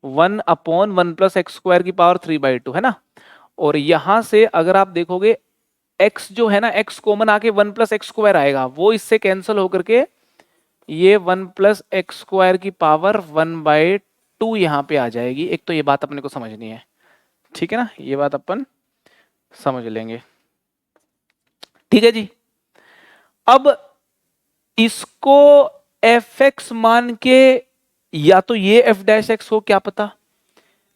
1/1+x² की पावर 3/2, है ना। और यहां से अगर आप देखोगे x जो है ना, x कॉमन आके 1 प्लस एक्स स्क्वायर आएगा, वो इससे कैंसिल होकर के ये 1 प्लस एक्स स्क्वायर की पावर 1/2 यहाँ पे आ जाएगी। एक तो ये बात अपने को समझनी है, ठीक है ना, ये बात अपन समझ लेंगे, ठीक है जी। अब इसको fx मान के या तो ये f डैश x हो, क्या पता,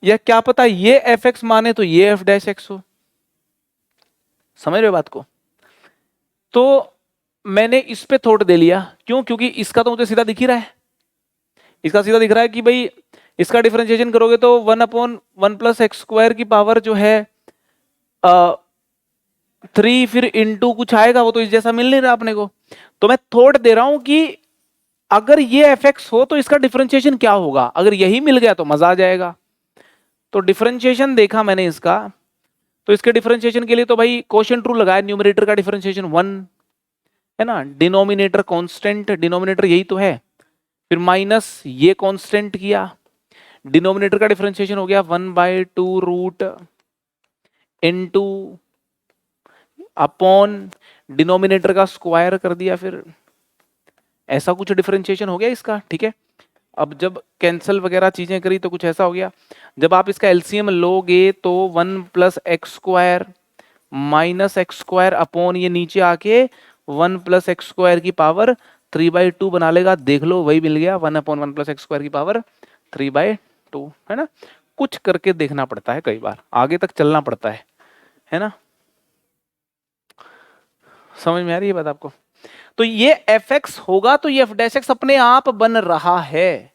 या क्या पता ये fx माने तो ये f डैश x हो। समझ रहे हो बात को? तो मैंने इस पे थोट दे लिया, क्यों? क्योंकि इसका तो मुझे सीधा दिख ही रहा है, इसका सीधा दिख रहा है कि भाई इसका डिफरेंशिएशन करोगे तो 1/1 प्लस एक्स स्क्वायर की पावर जो है 3 फिर इनटू कुछ आएगा, वो तो इस जैसा मिल नहीं रहा अपने को। तो मैं थोट दे रहा हूं कि अगर ये fx हो तो इसका डिफरेंशिएशन क्या होगा, अगर यही मिल गया तो मजा आ जाएगा। तो डिफरेंशिएशन देखा मैंने इसका, तो इसके डिफरेंशिएशन के लिए तो भाई कोशेंट रूल लगाया, न्यूमरेटर का डिफरेंशिएशन 1 है ना, डिनोमिनेटर कांस्टेंट, डिनोमिनेटर यही तो है, फिर माइनस ये कांस्टेंट किया, डिनोमिनेटर का डिफरेंशिएशन हो गया 1/2 रूट इनटू अपॉन डिनोमिनेटर का स्क्वायर कर दिया, फिर ऐसा कुछ डिफरेंशिएशन हो गया इसका, ठीक है। अब जब कैंसिल वगैरह चीजें करी तो कुछ ऐसा हो गया। जब आप इसका एलसीएम लोगे तो 1 plus x square minus x square upon ये नीचे आके 1 प्लस एक्स स्क्वायर की पावर 3/2 बना लेगा। देख लो वही मिल गया, 1/1 प्लस एक्स स्क्वायर की पावर 3/2, है ना। कुछ करके देखना पड़ता है, कई बार आगे तक चलना पड़ता है ना। समझ में आ रही है बात आपको? तो ये fx होगा तो ये f डैश x अपने आप बन रहा है,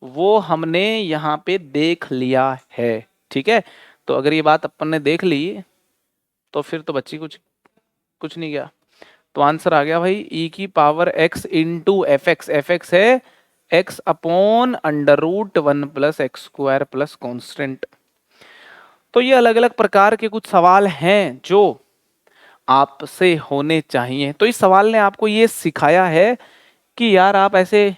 वो हमने यहां पे देख लिया है, ठीक है। तो अगर ये बात अपन ने देख ली तो फिर तो बच्ची कुछ नहीं गया। तो आंसर आ गया भाई e की power x into fx, fx है x upon under root 1 plus x square plus constant. तो ये अलग अलग प्रकार के कुछ सवाल हैं जो आपसे होने चाहिए। तो इस सवाल ने आपको ये सिखाया है कि यार आप ऐसे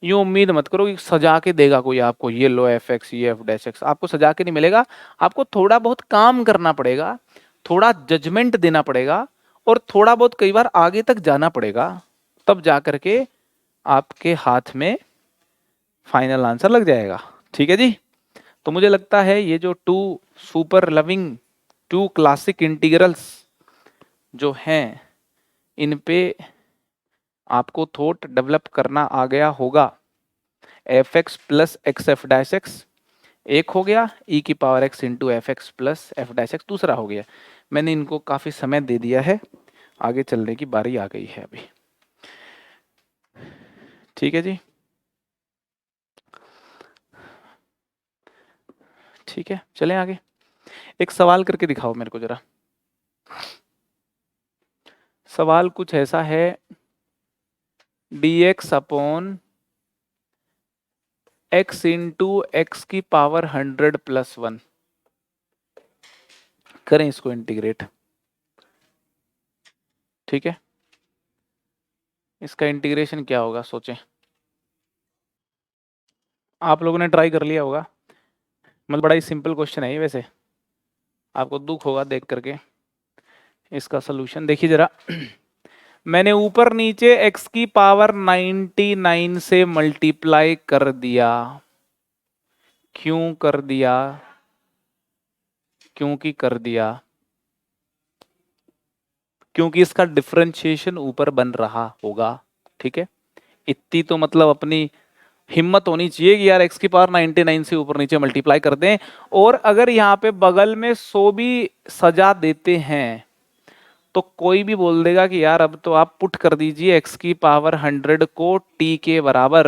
यूं उम्मीद मत करो कि सजा के देगा कोई आपको, ये लो fx ये f डैश x, आपको सजा के नहीं मिलेगा। आपको थोड़ा बहुत काम करना पड़ेगा, थोड़ा जजमेंट देना पड़ेगा, और थोड़ा बहुत कई बार आगे तक जाना पड़ेगा, तब जा करके आपके हाथ में फाइनल आंसर लग जाएगा, ठीक है जी। तो मुझे लगता है ये जो 2 सुपर लविंग 2 क्लासिक इंटीग्रल्स जो हैं, इन पे आपको थॉट डेवलप करना आ गया होगा। fx plus x F dash x एक हो गया, e की power x into f x plus F dash x दूसरा हो गया। मैंने इनको काफी समय दे दिया है, आगे चलने की बारी आ गई है अभी, ठीक है जी। ठीक है, चलें आगे। एक सवाल करके दिखाओ मेरे को जरा। सवाल कुछ ऐसा है, dx upon x into x की पावर 100 प्लस 1, करें इसको इंटीग्रेट, ठीक है। इसका इंटीग्रेशन क्या होगा सोचें। आप लोगों ने ट्राई कर लिया होगा, मतलब बड़ा ही सिंपल क्वेश्चन है ये, वैसे आपको दुख होगा देख करके। इसका सोल्यूशन देखिए जरा। मैंने ऊपर नीचे x की पावर 99 से मल्टीप्लाई कर दिया। क्यों कर दिया? क्योंकि कर दिया क्योंकि इसका डिफरेंशिएशन ऊपर बन रहा होगा, ठीक है। इतनी तो मतलब अपनी हिम्मत होनी चाहिए कि यार x की पावर 99 से ऊपर नीचे मल्टीप्लाई कर दें। और अगर यहाँ पे बगल में 100 भी सजा देते हैं तो कोई भी बोल देगा कि यार अब तो आप पुट कर दीजिए x की पावर 100 को t के बराबर,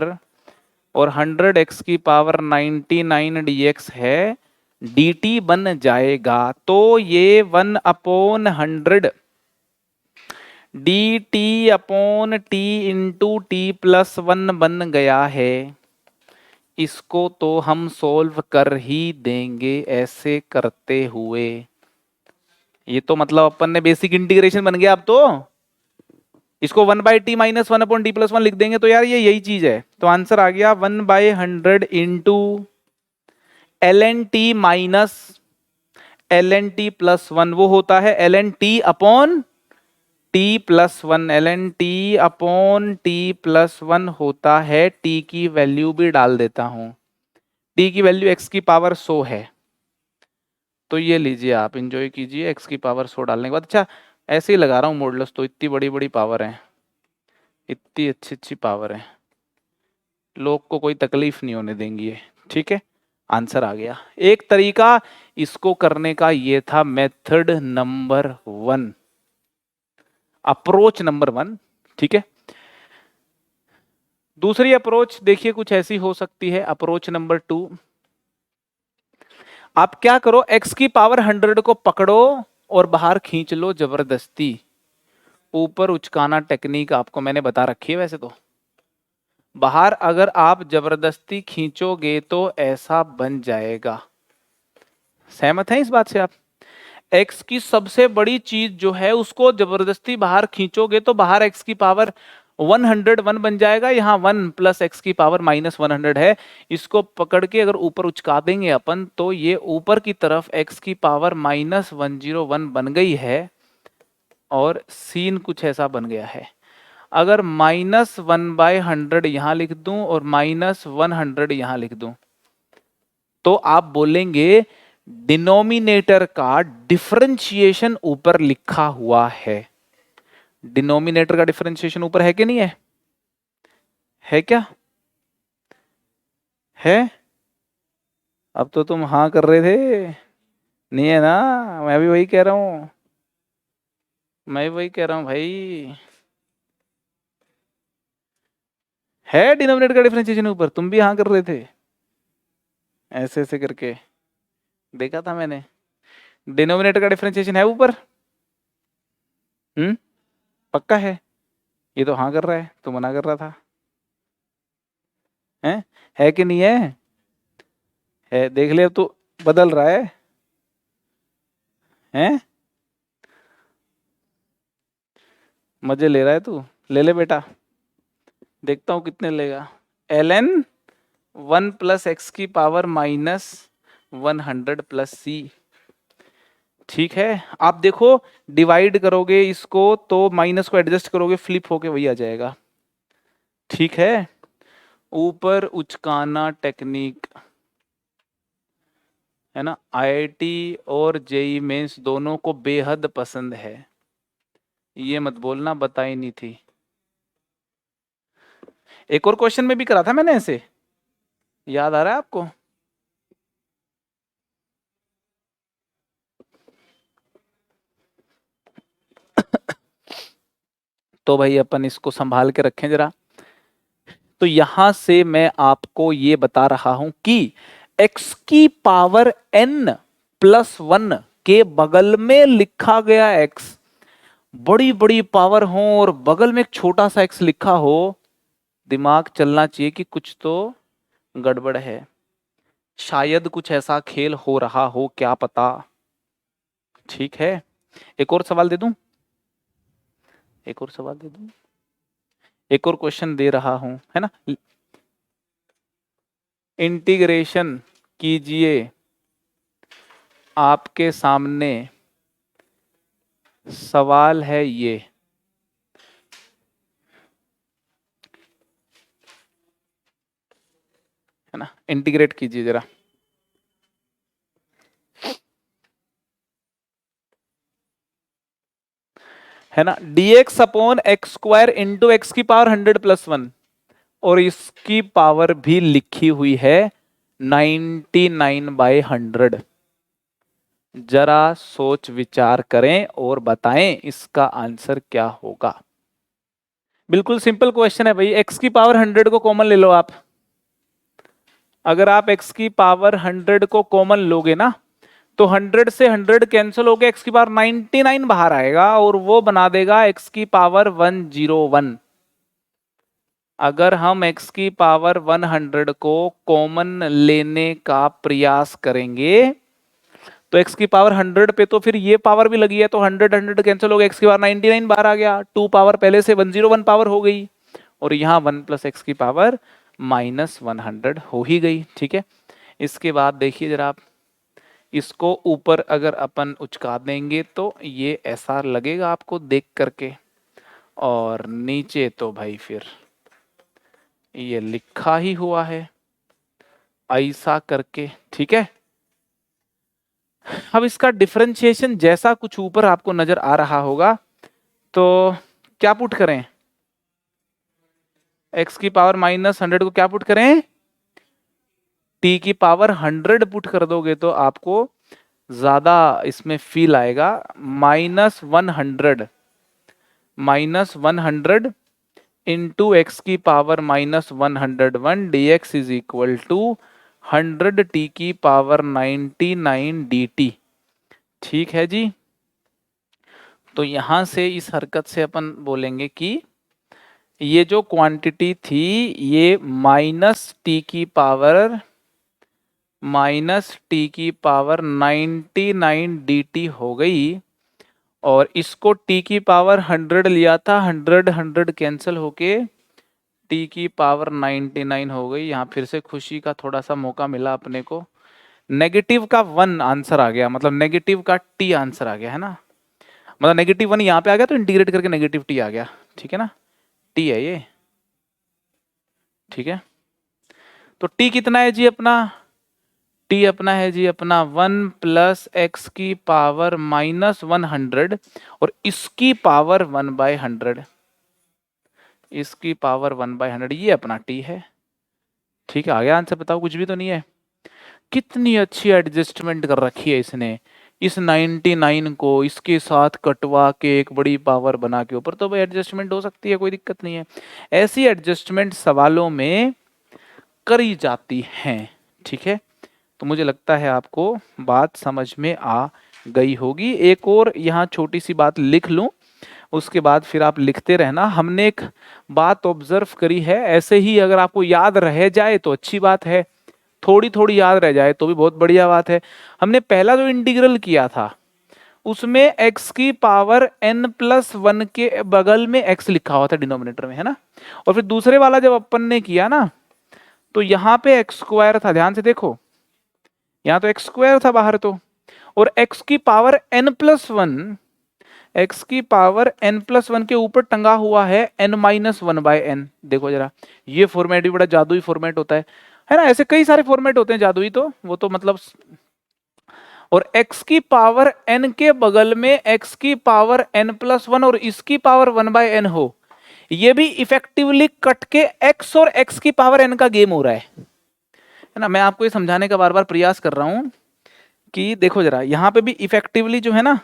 और 100 x की पावर 99 dx है, dt बन जाएगा। तो ये 1/100 dt upon t into T plus 1 बन गया है। इसको तो हम सोल्व कर ही देंगे ऐसे करते हुए। ये तो मतलब अपन ने बेसिक इंटीग्रेशन बन गया। अब तो इसको 1/t माइनस 1/t प्लस 1 लिख देंगे तो यार ये यही चीज है। तो आंसर आ गया 1/100 into ln t minus ln t plus one वो होता है ln t upon T plus one, ln t upon T plus one होता है, t की वैल्यू भी डाल देता हूं, t की वैल्यू x की पावर 100 है, तो ये लीजिए आप इंजॉय कीजिए x की पावर 100 डालने के बाद। अच्छा ऐसे ही लगा रहा हूँ मॉडुलस, तो इतनी बड़ी बड़ी पावर है, इतनी अच्छी अच्छी पावर है, लोग को कोई तकलीफ नहीं होने देंगी ये, ठीक है। आंसर आ गया। एक तरीका इसको करने का ये था, मेथड नंबर 1, अप्रोच नंबर 1, ठीक है। दूसरी अप्रोच देखिए कुछ ऐसी हो सकती है, अप्रोच नंबर 2। आप क्या करो, x की पावर 100 को पकड़ो और बाहर खींच लो जबरदस्ती, ऊपर उचकाना टेक्निक आपको मैंने बता रखी है वैसे तो। बाहर अगर आप जबरदस्ती खींचोगे तो ऐसा बन जाएगा, सहमत हैं इस बात से आप? x की सबसे बड़ी चीज जो है उसको जबरदस्ती बाहर खींचोगे तो बाहर x की पावर 101 बन जाएगा, यहाँ 1 प्लस एक्स की पावर -100 है। इसको पकड़ के अगर ऊपर उचका देंगे अपन तो ये ऊपर की तरफ x की पावर -101 बन गई है, और सीन कुछ ऐसा बन गया है। अगर -1/100 यहां लिख दूं और -100 यहां लिख दूं, तो आप बोलेंगे डिनोमिनेटर का डिफरेंशिएशन ऊपर लिखा हुआ है। डिनोमिनेटर का डिफरेंशिएशन ऊपर है कि नहीं है? है क्या? है? अब तो तुम हाँ कर रहे थे, नहीं है ना? मैं भी वही कह रहा हूं, मैं भी वही कह रहा हूं भाई, है डिनोमिनेटर का डिफरेंशिएशन ऊपर, तुम भी हाँ कर रहे थे, ऐसे ऐसे करके देखा था मैंने। डिनोमिनेटर का डिफरेंशिएशन है ऊपर? पक्का है? ये तो हाँ कर रहा है, तू मना कर रहा था, है कि नहीं है? है, देख ले अब तो बदल रहा है, हैं? मजे ले रहा है तू, ले ले बेटा, देखता हूँ कितने लेगा। ln 1 प्लस एक्स की पावर -100 प्लस सी, ठीक है। आप देखो डिवाइड करोगे इसको तो माइनस को एडजस्ट करोगे, फ्लिप होके वही आ जाएगा, ठीक है। ऊपर उचकाना टेक्निक है ना, आईआईटी और जेई मेंस दोनों को बेहद पसंद है, ये मत बोलना बताई नहीं थी। एक और क्वेश्चन में भी करा था मैंने ऐसे, याद आ रहा है आपको? तो भाई अपन इसको संभाल के रखें जरा। तो यहां से मैं आपको ये बता रहा हूं कि x की पावर n प्लस 1 के बगल में लिखा गया x बड़ी बड़ी पावर हो और बगल में एक छोटा सा x लिखा हो, दिमाग चलना चाहिए कि कुछ तो गड़बड़ है, शायद कुछ ऐसा खेल हो रहा हो, क्या पता, ठीक है। एक और सवाल दे दूं, एक और सवाल दे दूं, एक और क्वेश्चन दे रहा हूं, है ना। इंटीग्रेशन कीजिए, आपके सामने सवाल है ये, है ना, इंटीग्रेट कीजिए जरा। है ना, dx upon x square into x की पावर 100+1, और इसकी पावर भी लिखी हुई है 99/100। जरा सोच विचार करें और बताएं इसका आंसर क्या होगा। बिल्कुल सिंपल क्वेश्चन है भाई, x की पावर 100 को कॉमन ले लो आप। अगर आप x की पावर 100 को कॉमन लोगे ना तो 100 से 100 कैंसिल हो गया, x की पावर 99 बाहर आएगा और वो बना देगा x की पावर 101। अगर हम x की पावर 100 को कॉमन लेने का प्रयास करेंगे तो x की पावर 100 पे तो फिर ये पावर भी लगी है, तो 100 कैंसिल हो गया, x की पावर 99 बाहर आ गया, 2 पावर पहले से 101 पावर हो गई, और यहाँ 1 प्लस एक्स की पावर -100 हो ही गई, ठीक है। इसके बाद देखिए जरा आप, इसको ऊपर अगर अपन उचका देंगे तो ये ऐसा लगेगा आपको देख करके, और नीचे तो भाई फिर ये लिखा ही हुआ है ऐसा करके, ठीक है। अब इसका डिफरेंशिएशन जैसा कुछ ऊपर आपको नजर आ रहा होगा, तो क्या पुट करें, x की पावर -100 को क्या पुट करें, t की पावर 100 पुट कर दोगे तो आपको ज्यादा इसमें फील आएगा। -100 इंटू एक्स की power -101 dx is equal to 100 t की पावर 99 dt। ठीक है जी। तो यहां से इस हरकत से अपन बोलेंगे कि ये जो क्वांटिटी थी ये -99 dt हो गई, और इसको t की पावर 100 लिया था, 100 कैंसिल होके t की पावर 99 हो गई। यहाँ फिर से खुशी का थोड़ा सा मौका मिला अपने को, नेगेटिव का 1 आंसर आ गया, मतलब नेगेटिव का t आंसर आ गया है ना, मतलब -1 यहाँ पे आ गया तो इंटीग्रेट करके -t आ गया, ठीक है ना, t है ये, ठीक है। तो t कितना है जी अपना, t अपना है जी अपना 1 प्लस एक्स की पावर -100 और इसकी पावर 1/100, इसकी पावर 1/100, ये अपना t है। ठीक है, आ गया आंसर, बताओ कुछ भी तो नहीं है। कितनी अच्छी एडजस्टमेंट कर रखी है इसने, इस 99 को इसके साथ कटवा के एक बड़ी पावर बना के ऊपर, तो भाई एडजस्टमेंट हो सकती है, कोई दिक्कत नहीं है। ऐसी एडजस्टमेंट सवालों में करी जाती हैं, ठीक है। तो मुझे लगता है आपको बात समझ में आ गई होगी। एक और यहाँ छोटी सी बात लिख लूं, उसके बाद फिर आप लिखते रहना। हमने एक बात ऑब्जर्व करी है, ऐसे ही अगर आपको याद रह जाए तो अच्छी बात है, थोड़ी थोड़ी याद रह जाए तो भी बहुत बढ़िया बात है। हमने पहला जो इंटीग्रल किया था उसमें x की पावर n+1 के बगल में x लिखा हुआ था डिनोमिनेटर में, है ना। और फिर दूसरे वाला जब अपन ने किया ना, तो यहाँ पे x² था, ध्यान से देखो, यहाँ तो x² था बाहर तो, और x की पावर n+1, x की पावर n+1 के ऊपर टंगा हुआ है n-1/n। देखो जरा, ये फॉर्मेट भी बड़ा जादुई फॉर्मेट होता है ना। ऐसे कई सारे फॉर्मेट होते हैं जादुई, तो वो तो मतलब, और x की पावर n के बगल में x की पावर n+1 और इसकी पावर 1/n हो, ये भी इफेक्टिवली कट के x और x की पावर n का गेम हो रहा है ना। मैं आपको ये समझाने का बार बार प्रयास कर रहा हूं कि देखो जरा, यहां पे भी इफेक्टिवली जो है ना,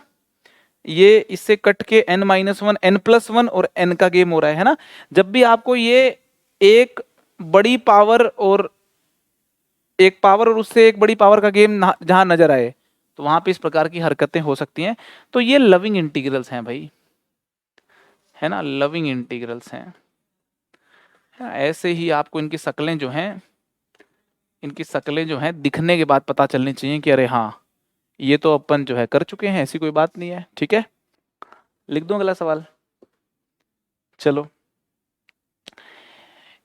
ये इससे कट के n-1 n+1 और n का गेम हो रहा है ना। जब भी आपको ये एक बड़ी पावर और एक पावर और उससे एक बड़ी पावर का गेम जहां नजर आए, तो वहां पे इस प्रकार की हरकतें हो सकती हैं। तो ये लविंग इंटीग्रल्स हैं भाई, है ना, लविंग इंटीग्रल्स हैं। ऐसे ही आपको इनकी शक्लें जो हैं, इनकी शक्लें जो हैं दिखने के बाद पता चलनी चाहिए कि अरे हाँ, ये तो अपन जो है कर चुके हैं, ऐसी कोई बात नहीं है, ठीक है। लिख दूं अगला सवाल, चलो।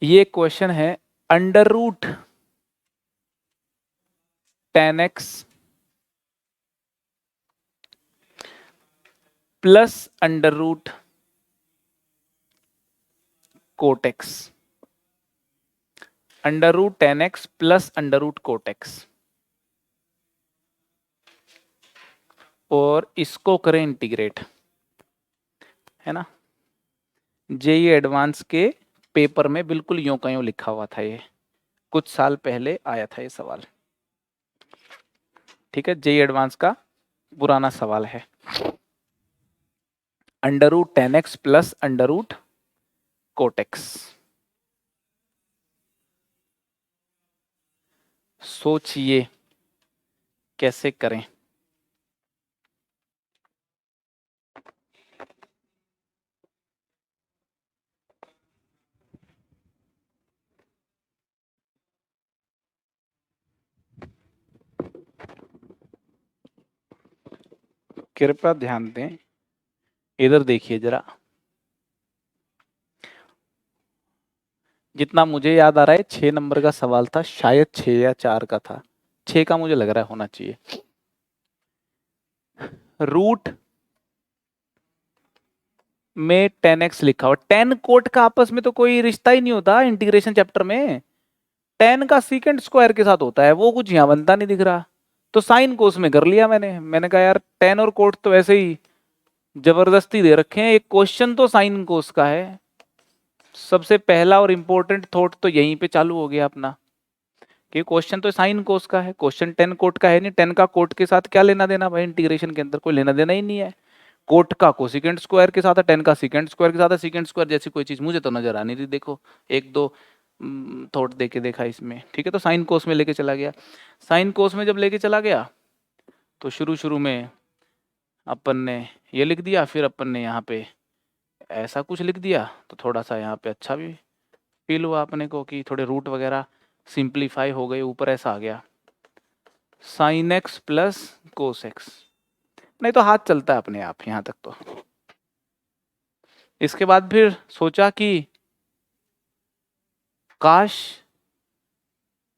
ये क्वेश्चन है, √10x plus √cot x, √10x plus √cot x, और इसको करें इंटीग्रेट, है ना। जेईई एडवांस के पेपर में बिल्कुल यूं का यूं लिखा हुआ था, ये कुछ साल पहले आया था ये सवाल, ठीक है। जेईई एडवांस का पुराना सवाल है, √10x प्लस √cot x। सोचिए कैसे करें। कृपया ध्यान दें, इधर देखिए जरा, जितना मुझे याद आ रहा है 6 नंबर का सवाल था, शायद 6 या 4 का था, 6 का मुझे लग रहा है होना चाहिए। रूट में 10x लिखा हो। 10 कोट का आपस में तो कोई रिश्ता ही नहीं होता इंटीग्रेशन चैप्टर में। 10 का सीकेंड स्क्वायर के साथ होता है, वो कुछ यहाँ बनता नहीं दिख रहा। तो साइन कोस में कर लिया मैंने कहा यार 10 और कोट तो ऐसे ही जबरदस्ती दे रखे हैं, एक क्वेश्चन तो साइन कोस का है। सबसे पहला और इंपॉर्टेंट थॉट तो यहीं पे चालू हो गया अपना कि क्वेश्चन तो साइन कोस का है, क्वेश्चन 10 कोट का है नहीं। 10 का कोट के साथ क्या लेना देना भाई, इंटीग्रेशन के अंदर कोई लेना देना ही नहीं है। कोट का कोसिकेंट स्क्वायर के साथ है, 10 का सीकेंट स्क्वायर के साथ है। सीकेंट स्क्वायर जैसी कोई चीज मुझे तो नजर आ नहीं रही, देखो एक दो थॉट दे के देखा इसमें, ठीक है। तो साइन कोस में लेके चला गया। साइन कोस में जब लेके चला गया तो शुरू शुरू में अपन ने ये लिख दिया, फिर अपन ने यहाँ पे ऐसा कुछ लिख दिया, तो थोड़ा सा यहाँ पे अच्छा भी फील हुआ अपने को कि थोड़े रूट वगैरह सिंप्लीफाई हो गए, ऊपर ऐसा आ गया sign x plus cos x. नहीं तो हाथ चलता है अपने आप यहाँ तक तो। इसके बाद फिर सोचा कि काश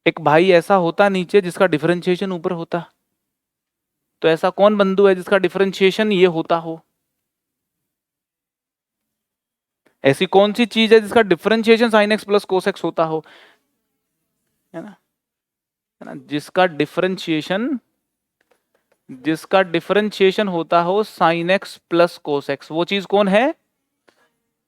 एक भाई ऐसा होता नीचे जिसका डिफरेंशिएशन ऊपर होता। तो ऐसा कौन बंधु है जिसका डिफरेंशिएशन ये होता हो? ऐसी कौन सी चीज है जिसका differentiation sign x plus cos x होता हो? है ना, जिसका डिफरेंशिएशन होता हो sign x plus cos x, वो चीज कौन है?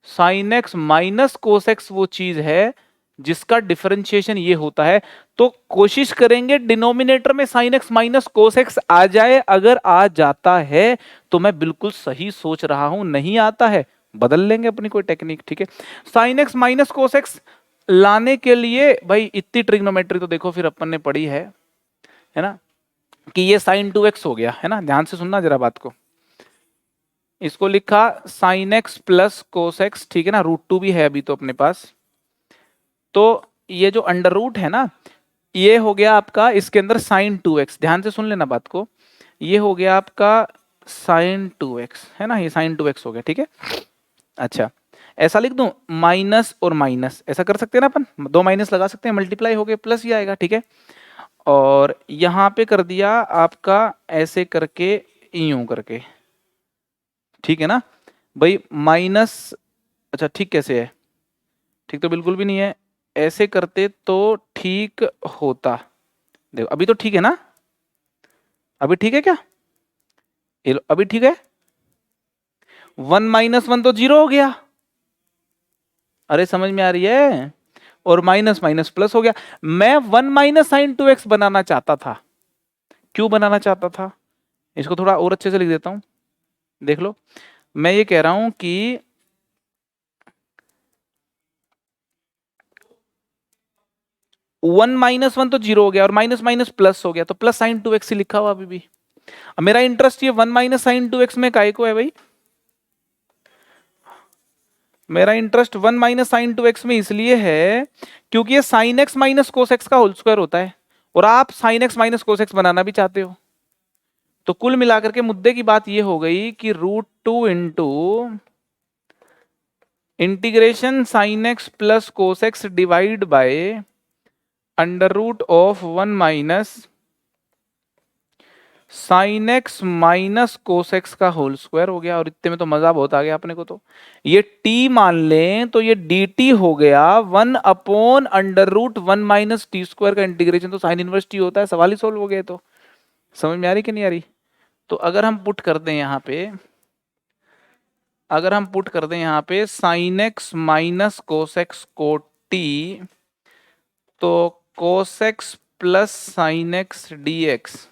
Sign x minus cos x वो चीज है जिसका डिफरेंशिएशन ये होता है। तो कोशिश करेंगे डिनोमिनेटर में sine x minus cos x आ जाए। अगर आ जाता है तो मैं बिल्कुल सही सोच रहा हूं, नहीं आता है बदल लेंगे अपनी कोई टेक्निक, ठीक है। Sign x minus cos x लाने के लिए भाई इतनी ट्रिग्नोमेट्री तो देखो फिर अपन ने पढ़ी है ना, कि ये साइन 2x हो गया, है ना। ध्यान से सुनना जरा बात को। इसको लिखा sign x plus cos x, ठीक है ना, √2 भी है अभी तो अपने पास। तो ये जो अंडर रूट है ना, ये हो गया आपका इसके अंदर साइन 2x। ध्यान से सुन लेना बात को, ये हो गया आपका साइन 2x, है ना, ये साइन 2x हो गया, ठीक है। अच्छा ऐसा लिख दूं, माइनस और माइनस ऐसा कर सकते हैं ना अपन, दो माइनस लगा सकते हैं, मल्टीप्लाई हो गए प्लस ही आएगा, ठीक है। और यहां पे कर दिया आपका ऐसे करके यूं करके, ठीक है ना भाई, माइनस। अच्छा ठीक कैसे है? ठीक तो बिल्कुल भी नहीं है, ऐसे करते तो ठीक होता। देखो अभी तो ठीक है ना, अभी ठीक है क्या? ये लो अभी ठीक है। 1 - 1 तो 0 हो गया, अरे समझ में आ रही है। और माइनस माइनस प्लस हो गया। मैं 1 माइनस साइन 2x बनाना चाहता था। क्यों बनाना चाहता था? इसको थोड़ा और अच्छे से लिख देता हूं, देख लो। मैं ये कह रहा हूं कि 1 - 1 तो 0 हो गया और माइनस माइनस प्लस हो गया, तो प्लस साइन 2x ही लिखा हुआ अभी भी। अब मेरा इंटरेस्ट ये 1 माइनस साइन 2x में काय को है भाई? मेरा इंटरेस्ट 1 माइनस साइन 2x में इसलिए है क्योंकि ये sine x minus cos x का होल स्क्वायर होता है, और आप sine x minus cos x बनाना भी चाहते हो। तो कुल मिलाकर के मुद्दे की बात ये हो गई कि √2 into integration sine x plus cos x divide by under root of 1 minus sine x minus cos x का होल स्क्वायर हो गया। और इतने में तो मजा बहुत आ गया अपने को। तो ये t मान लें तो ये dt हो गया 1/√1 माइनस टी स्क्वायर का इंटीग्रेशन तो साइन इनवर्स t होता है। सवाल ही सोल्व हो गया। तो समझ में आ रही कि नहीं आ रही? तो अगर हम पुट कर दें यहाँ पे, अगर हम पुट कर दें यहाँ पे sign x minus cos x को t, तो कोस x plus sine x dx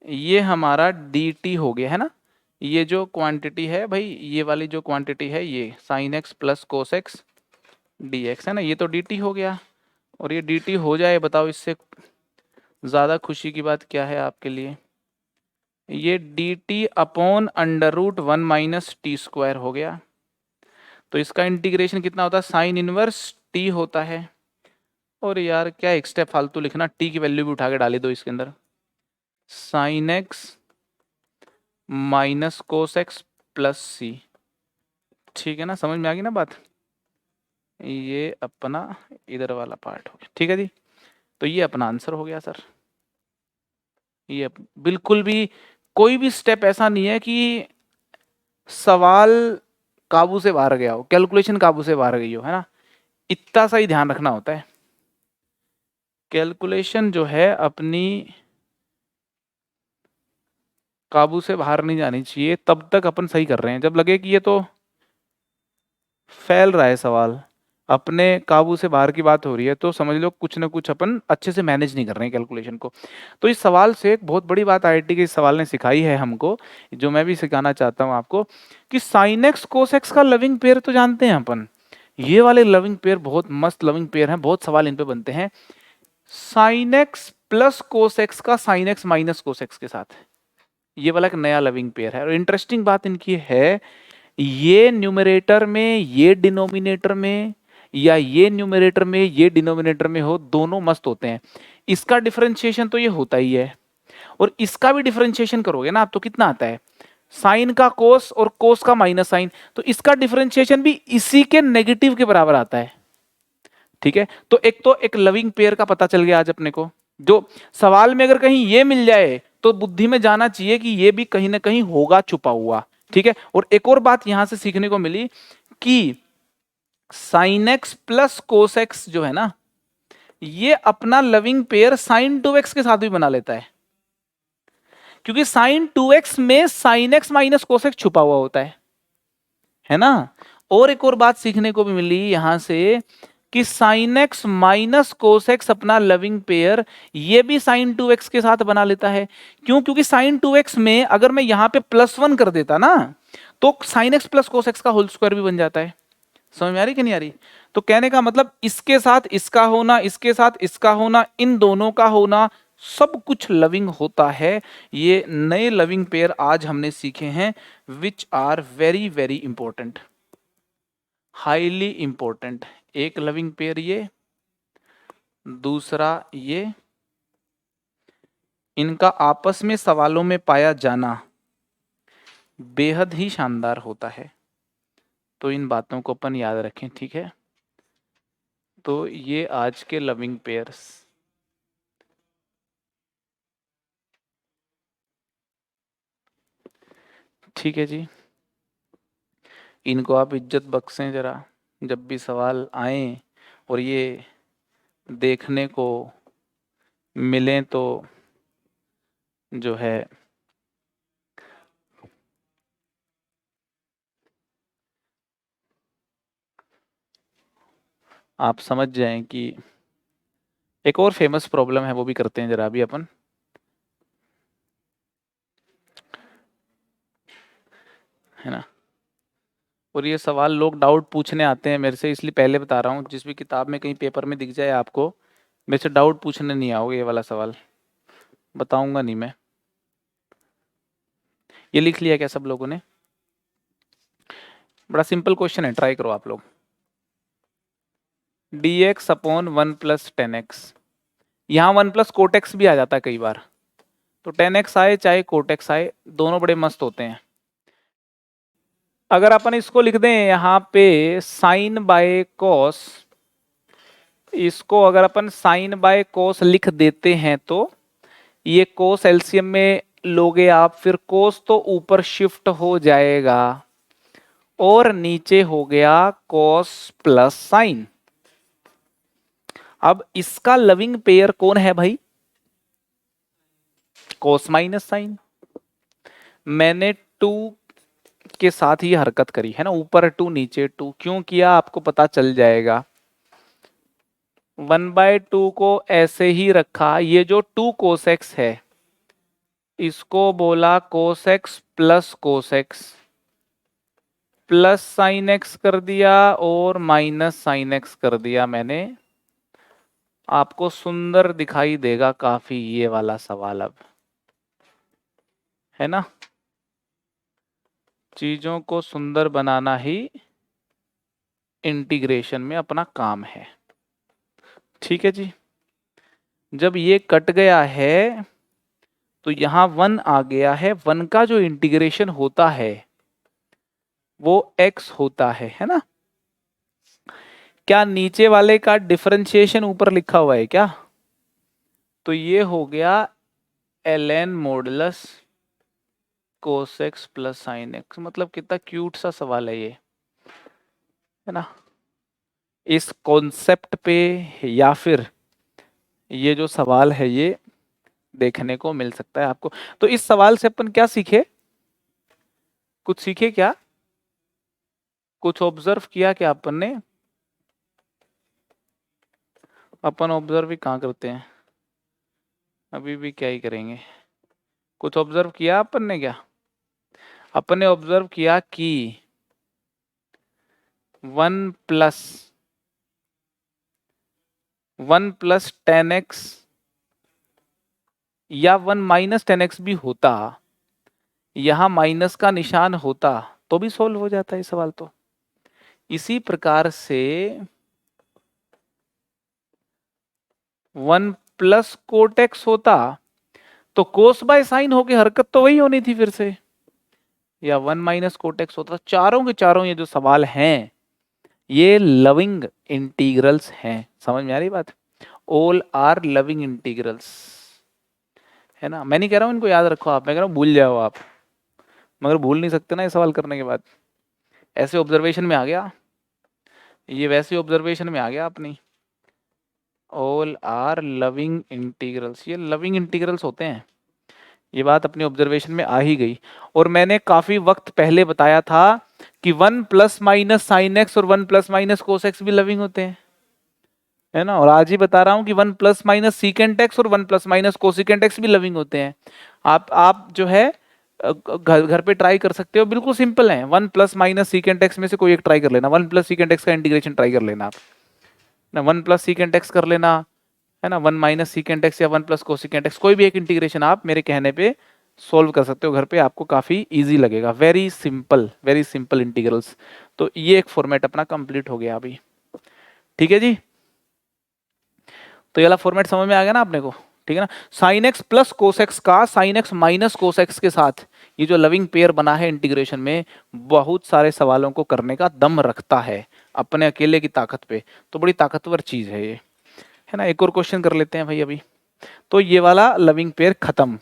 ये हमारा dt हो गया, है ना। ये जो क्वांटिटी है भाई, ये वाली जो क्वांटिटी है ये sine x plus cos x dx है ना, ये तो dt हो गया। और ये dt हो जाए, बताओ इससे ज़्यादा खुशी की बात क्या है आपके लिए? ये dt upon √1 minus T square हो गया। तो इसका इंटीग्रेशन कितना होता है? साइन इनवर्स t होता है। और यार क्या एक स्टेप फालतू लिखना, t की वैल्यू भी उठा के डाली दो इसके अंदर। Sine x minus cos x plus c, ठीक है ना, समझ में आ गई ना बात? ये अपना इधर वाला पार्ट हो गया, ठीक है जी। तो ये अपना आंसर हो गया सर। ये बिल्कुल भी कोई भी स्टेप ऐसा नहीं है कि सवाल काबू से बाहर गया हो, कैलकुलेशन काबू से बाहर गई हो, है ना। इतना सा ही ध्यान रखना होता है, कैलकुलेशन जो है अपनी काबू से बाहर नहीं जानी चाहिए। तब तक अपन सही कर रहे हैं, जब लगे कि ये तो फैल रहा है सवाल, अपने काबू से बाहर की बात हो रही है, तो समझ लो कुछ ना कुछ अपन अच्छे से मैनेज नहीं कर रहे हैं कैलकुलेशन को। तो इस सवाल से एक बहुत बड़ी बात आईआईटी के इस सवाल ने सिखाई है हमको, जो मैं भी सिखाना चाहता हूँ आपको, कि साइन एक्स कोस एक्स का लविंग पेयर तो जानते हैं अपन। ये वाले लविंग पेयर बहुत मस्त लविंग पेयर हैं, बहुत सवाल इन पे बनते हैं। Sine x plus cos x का sine x minus cos x के साथ, ये वाला एक नया लविंग पेयर है। और इंटरेस्टिंग बात इनकी है, ये न्यूमरेटर में ये डिनोमिनेटर में, या ये न्यूमरेटर में ये डिनोमिनेटर में हो, दोनों मस्त होते हैं। इसका डिफरेंशिएशन तो ये होता ही है, और इसका भी डिफरेंशिएशन करोगे ना आप तो कितना आता है, साइन का कोस और कोस का माइनस साइन, तो इसका डिफरेंशिएशन भी इसी के नेगेटिव के बराबर आता है। ठीक है, तो एक लविंग पेयर का पता चल गया आज अपने को। जो सवाल में अगर कहीं ये मिल जाए तो बुद्धि में जाना चाहिए कि ये भी कहीं ना कहीं होगा छुपा हुआ। ठीक है, और एक और बात यहां से सीखने को मिली कि sign x plus cos x जो है ना, ये अपना लविंग पेयर साइन 2x के साथ भी बना लेता है, क्योंकि साइन 2x में sine x minus cos x छुपा हुआ होता है ना। और एक और बात सीखने को भी मिली यहां से कि sign x minus cos x अपना लविंग पेयर ये भी साइन 2x के साथ बना लेता है। क्यों? क्योंकि साइन 2x में अगर मैं यहां पे +1 कर देता ना, तो sign x plus cos x का होल स्क्वायर भी बन जाता है। समझ में आ रही कि नहीं आ रही? तो कहने का मतलब इसके साथ इसका होना, इसके साथ इसका होना, इन दोनों का होना, सब कुछ लविंग होता है। ये नए लविंग पेयर आज हमने सीखे हैं, which are very very important, highly important. एक लविंग पेयर ये, दूसरा ये, इनका आपस में सवालों में पाया जाना बेहद ही शानदार होता है। तो इन बातों को अपन याद रखें, ठीक है। तो ये आज के लविंग पेयर्स। ठीक है जी, इनको आप इज्जत बख्शें जरा, जब भी सवाल आए और ये देखने को मिलें तो जो है आप समझ जाएं कि एक और फेमस प्रॉब्लम है, वो भी करते हैं जरा अभी अपन। है ना, और ये सवाल लोग डाउट पूछने आते हैं मेरे से, इसलिए पहले बता रहा हूँ, जिस भी किताब में कहीं पेपर में दिख जाए आपको, मेरे से डाउट पूछने नहीं आओगे। ये वाला सवाल बताऊंगा नहीं मैं। ये लिख लिया क्या सब लोगों ने? बड़ा सिंपल क्वेश्चन है, ट्राई करो आप लोग। dx अपॉन 1 प्लस 10x, यहाँ 1 प्लस कोटेक्स भी आ जाता है कई बार, तो 10x आए चाहे कोटेक्स आए, दोनों बड़े मस्त होते हैं। अगर अपन इसको लिख दें यहाँ पे साइन बाय कॉस, इसको अगर अपन साइन बाय कोस लिख देते हैं तो ये कोस एलसीएम में लोगे आप, फिर कोस तो ऊपर शिफ्ट हो जाएगा और नीचे हो गया कोस प्लस साइन। अब इसका लविंग पेयर कौन है भाई? Cos minus sine. मैंने 2 के साथ ही हरकत करी है ना, ऊपर 2 नीचे 2 क्यों किया आपको पता चल जाएगा। 1/2 को ऐसे ही रखा, ये जो 2 कोसेक्स है इसको बोला कोसेक्स प्लस कोसेक्स, प्लस साइन एक्स कर दिया और माइनस साइन एक्स कर दिया मैंने। आपको सुंदर दिखाई देगा काफी ये वाला सवाल अब, है ना। चीजों को सुंदर बनाना ही इंटीग्रेशन में अपना काम है। ठीक है जी, जब ये कट गया है तो यहां 1 आ गया है, 1 का जो इंटीग्रेशन होता है वो x होता है ना। क्या नीचे वाले का डिफरेंशिएशन ऊपर लिखा हुआ है क्या? तो ये हो गया ln मॉडुलस कोस एक्स प्लस साइन एक्स, मतलब कितना क्यूट सा सवाल है ये, है ना। इस कॉन्सेप्ट पे या फिर ये जो सवाल है ये देखने को मिल सकता है आपको। तो इस सवाल से अपन क्या सीखे, कुछ सीखे क्या, कुछ ऑब्जर्व किया क्या अपन ने? अपन ऑब्जर्व भी कहाँ करते हैं, अभी भी क्या ही करेंगे। कुछ ऑब्जर्व किया अपन ने क्या? अपन ने ऑब्जर्व किया कि 1 + 10x या 1 - 10x भी होता, यहां माइनस का निशान होता तो भी सोल्व हो जाता है सवाल। तो इसी प्रकार से 1 + कोटेक्स होता तो कोस बाय साइन होके हरकत तो वही होनी थी फिर से, या 1 - कोटेक्स होता। चारों के चारों ये जो सवाल हैं ये लविंग इंटीग्रल्स हैं, समझ में आ रही बात? ऑल आर लविंग इंटीग्रल्स, है ना। मैं नहीं कह रहा हूं इनको याद रखो आप, मैं कह रहा हूं भूल जाओ आप, मगर भूल नहीं सकते ना ये सवाल करने के बाद। ऐसे ऑब्जर्वेशन में आ गया, ये वैसे ऑब्जर्वेशन में आ गया अपनी। ऑल आर लविंग इंटीग्रल्स, ये लविंग इंटीग्रल्स होते हैं, ये बात अपनी ऑब्जर्वेशन में आ ही गई। और मैंने काफी वक्त पहले बताया था कि 1 ± sin x और 1 ± cos x भी लविंग होते हैं, है ना। और आज ही बता रहा हूं कि 1 ± secant x और 1 ± cosecant x भी लविंग होते हैं। आप जो है घर घर पे ट्राई कर सकते हो, बिल्कुल सिंपल है। 1 ± secant x में से कोई एक ट्राई कर लेना, 1 + secant x का इंटीग्रेशन ट्राई कर लेना आप ना, 1 + secant x कर लेना, है ना। 1 - secant x या 1 + cosecant x, कोई भी एक इंटीग्रेशन आप मेरे कहने पे सोल्व कर सकते हो घर पे, आपको काफी इजी लगेगा। Very simple integrals. तो ये एक फॉर्मेट अपना कंप्लीट हो गया अभी, ठीक है जी। तो ये वाला फॉर्मेट समझ में आ गया ना आपने को, ठीक है ना। Sine x plus cos x का sine x minus cos x के साथ ये जो लविंग पेयर बना है इंटीग्रेशन में, बहुत सारे सवालों को करने का दम रखता है अपने अकेले की ताकत पे। तो बड़ी ताकतवर चीज है ये, है ना। एक और क्वेश्चन कर लेते हैं भाई अभी। तो ये वाला लविंग पेयर खत्म,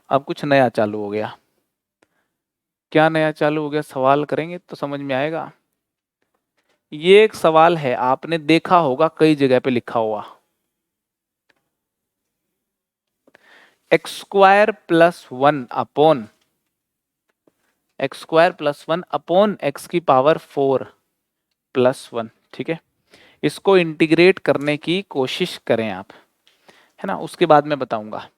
अब कुछ नया चालू हो गया। क्या नया चालू हो गया, सवाल करेंगे तो समझ में आएगा। ये एक सवाल है, आपने देखा होगा कई जगह पे लिखा हुआ, x² + 1 / x²+1 ठीक है। इसको इंटीग्रेट करने की कोशिश करें आप, है ना, उसके बाद मैं बताऊंगा।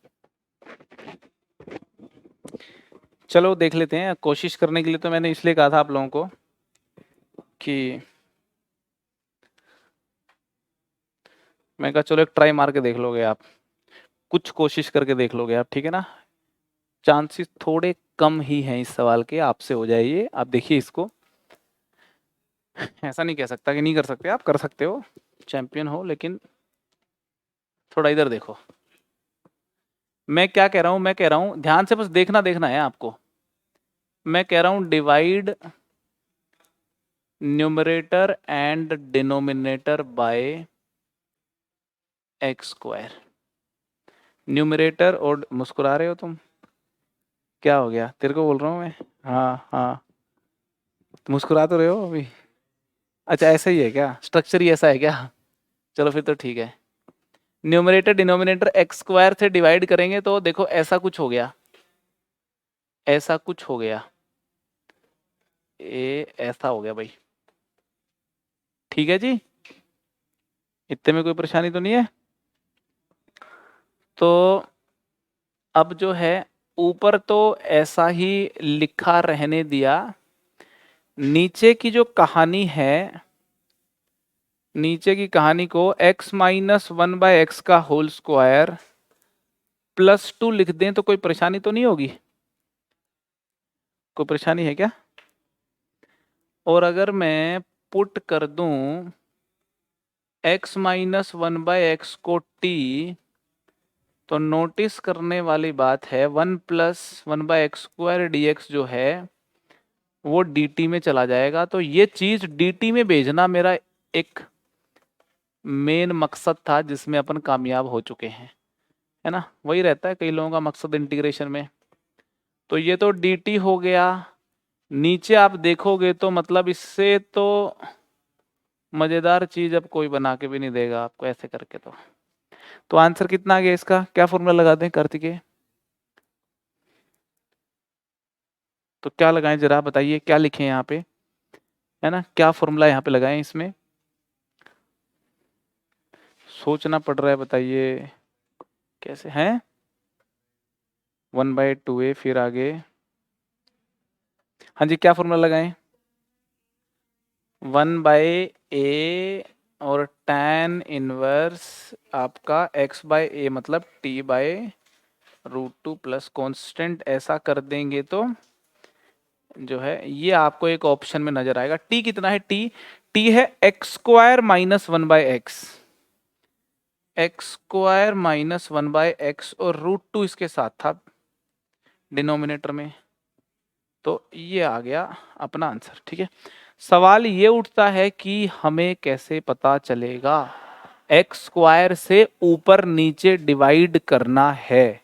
चलो देख लेते हैं। कोशिश करने के लिए तो मैंने इसलिए कहा था आप लोगों को कि मैं कहा चलो एक ट्राई मार के देख लोगे आप, कुछ कोशिश करके देख लोगे आप, ठीक है ना। चांसेस थोड़े कम ही हैं इस सवाल के, आपसे हो जाए ये, आप देखिए इसको। ऐसा नहीं कह सकता कि नहीं कर सकते, आप कर सकते हो, चैंपियन हो, लेकिन थोड़ा इधर देखो। मैं क्या कह रहा हूं, मैं कह रहा हूं ध्यान से बस देखना देखना है आपको। मैं कह रहा हूं divide numerator and denominator by x²। Numerator और, मुस्कुरा रहे हो तुम, क्या हो गया, तेरे को बोल रहा हूं मैं। हाँ हाँ, तो मुस्कुरा तो रहे हो अभी। अच्छा ऐसा ही है क्या, स्ट्रक्चर ही ऐसा है क्या? चलो फिर तो ठीक है। न्यूमरेटर डिनोमिनेटर x² से डिवाइड करेंगे तो देखो ऐसा कुछ हो गया, ऐसा कुछ हो गया, ये ऐसा हो गया भाई, ठीक है जी। इतने में कोई परेशानी तो नहीं है? तो अब जो है ऊपर तो ऐसा ही लिखा रहने दिया, नीचे की जो कहानी है, नीचे की कहानी को x - 1/x² +2 लिख दें तो कोई परेशानी तो नहीं होगी? कोई परेशानी है क्या? और अगर मैं पुट कर दूं x - 1/x को t, तो नोटिस करने वाली बात है 1 + 1/x² dx जो है वो dt में चला जाएगा। तो ये चीज dt में भेजना मेरा एक मेन मकसद था जिसमें अपन कामयाब हो चुके हैं, है ना। वही रहता है कई लोगों का मकसद इंटीग्रेशन में। तो ये तो dt हो गया। नीचे आप देखोगे तो मतलब इससे तो मजेदार चीज अब कोई बना के भी नहीं देगा आपको ऐसे करके। तो आंसर कितना आ गया इसका? क्या फॉर्मूला लगा दें कार्तिकेय? तो क्या लगाएं जरा बताइए, क्या लिखें यहाँ पे, है ना, क्या फॉर्मूला यहाँ पे लगाएं इसमें? सोचना पड़ रहा है, बताइए कैसे हैं। 1/2a, फिर आगे, हाँ जी, क्या फॉर्मूला लगाएं? 1/a और tan इनवर्स आपका x/a मतलब t/√2 प्लस कॉन्स्टेंट, ऐसा कर देंगे तो जो है ये आपको एक ऑप्शन में नजर आएगा। t कितना है? t है x² minus 1/x, x² minus 1/x और √2 इसके साथ था डिनोमिनेटर में। तो ये आ गया अपना आंसर। ठीक है, सवाल ये उठता है कि हमें कैसे पता चलेगा x² से ऊपर नीचे डिवाइड करना है।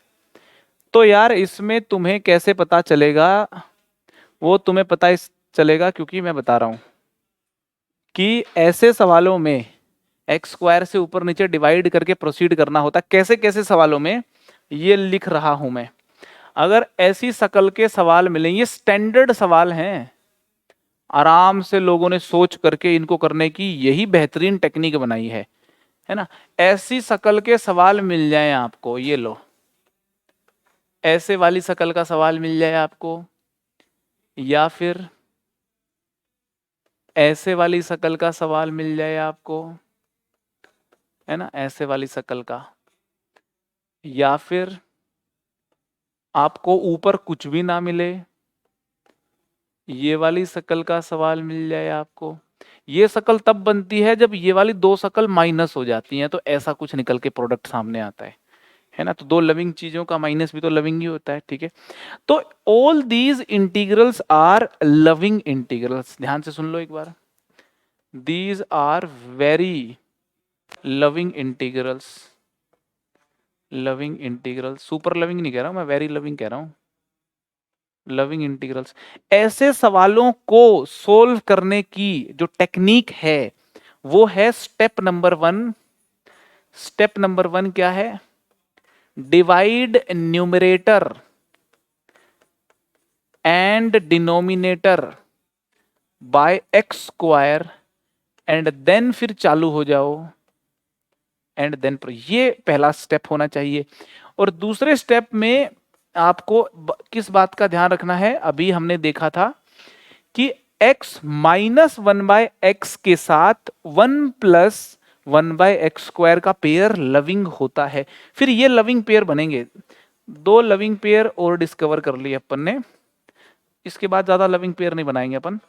तो यार इसमें तुम्हें कैसे पता चलेगा, वो तुम्हें पता चलेगा क्योंकि मैं बता रहा हूं कि ऐसे सवालों में x² से ऊपर नीचे डिवाइड करके प्रोसीड करना होता है। कैसे कैसे सवालों में, ये लिख रहा हूं मैं। अगर ऐसी शकल के सवाल मिले, ये स्टैंडर्ड सवाल हैं, आराम से लोगों ने सोच करके इनको करने की यही बेहतरीन टेक्निक बनाई है ना। ऐसी शकल के सवाल मिल जाए आपको, ये लो ऐसे वाली शकल का सवाल मिल जाए आपको, या फिर ऐसे वाली शकल का सवाल मिल जाए आपको, है ना, ऐसे वाली शकल का, या फिर आपको ऊपर कुछ भी ना मिले, ये वाली शकल का सवाल मिल जाए आपको। ये शकल तब बनती है जब ये वाली दो शकल माइनस हो जाती हैं, तो ऐसा कुछ निकल के प्रोडक्ट सामने आता है ना। तो दो लविंग चीजों का माइनस भी तो लविंग ही होता है। ठीक है, तो all these integrals are loving integrals. ध्यान से सुन लो एक बार, these are very loving integrals. Loving integrals, super loving नहीं कह रहा हूं मैं, वेरी लविंग कह रहा हूं। लविंग इंटीग्रल्स, ऐसे सवालों को सोल्व करने की जो टेक्निक है वो है स्टेप नंबर 1। स्टेप नंबर 1 क्या है? Divide numerator and denominator by x² and then फिर चालू हो जाओ, एंड देन, ये पहला स्टेप होना चाहिए। और दूसरे स्टेप में आपको किस बात का ध्यान रखना है? अभी हमने देखा था कि x माइनस 1/x के साथ 1 प्लस 1/x² का पेयर लविंग होता है। फिर ये लविंग पेयर बनेंगे। दो लविंग पेयर और डिस्कवर कर लिए अपन ने, इसके बाद ज्यादा लविंग पेयर नहीं बनाएंगे अपन।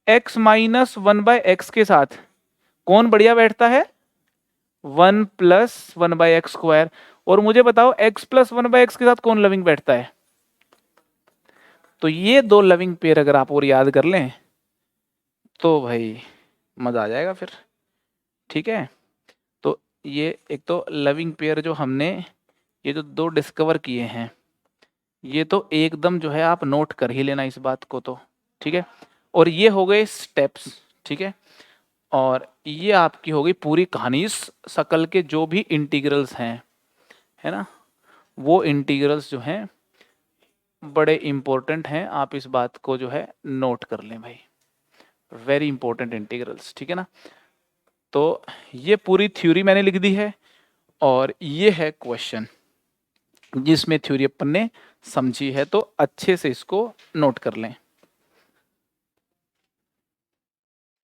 x माइनस 1/x के साथ कौन बढ़िया बैठता है? 1 प्लस 1/x²। और मुझे बताओ x प्लस 1/x के साथ कौन लविंग बैठता है? तो ये दो लविंग पेयर अगर आप और याद कर लें तो भाई मजा आ जाएगा फिर। ठीक है, तो ये एक तो लविंग पेयर जो हमने ये जो दो डिस्कवर किए हैं, ये तो एकदम जो है आप नोट कर ही लेना इस बात को तो। ठीक है, और ये हो गए स्टेप्स। ठीक है, और ये आपकी हो गई पूरी कहानी। इस शकल के जो भी इंटीग्रल्स हैं, है ना, वो इंटीग्रल्स जो हैं बड़े इंपॉर्टेंट हैं। आप इस बात को जो है नोट कर लें भाई, वेरी इंपॉर्टेंट इंटीग्रल्स। ठीक है ना, तो ये पूरी थ्योरी मैंने लिख दी है और ये है क्वेश्चन जिसमें थ्योरी अपन ने समझी है, तो अच्छे से इसको नोट कर लें।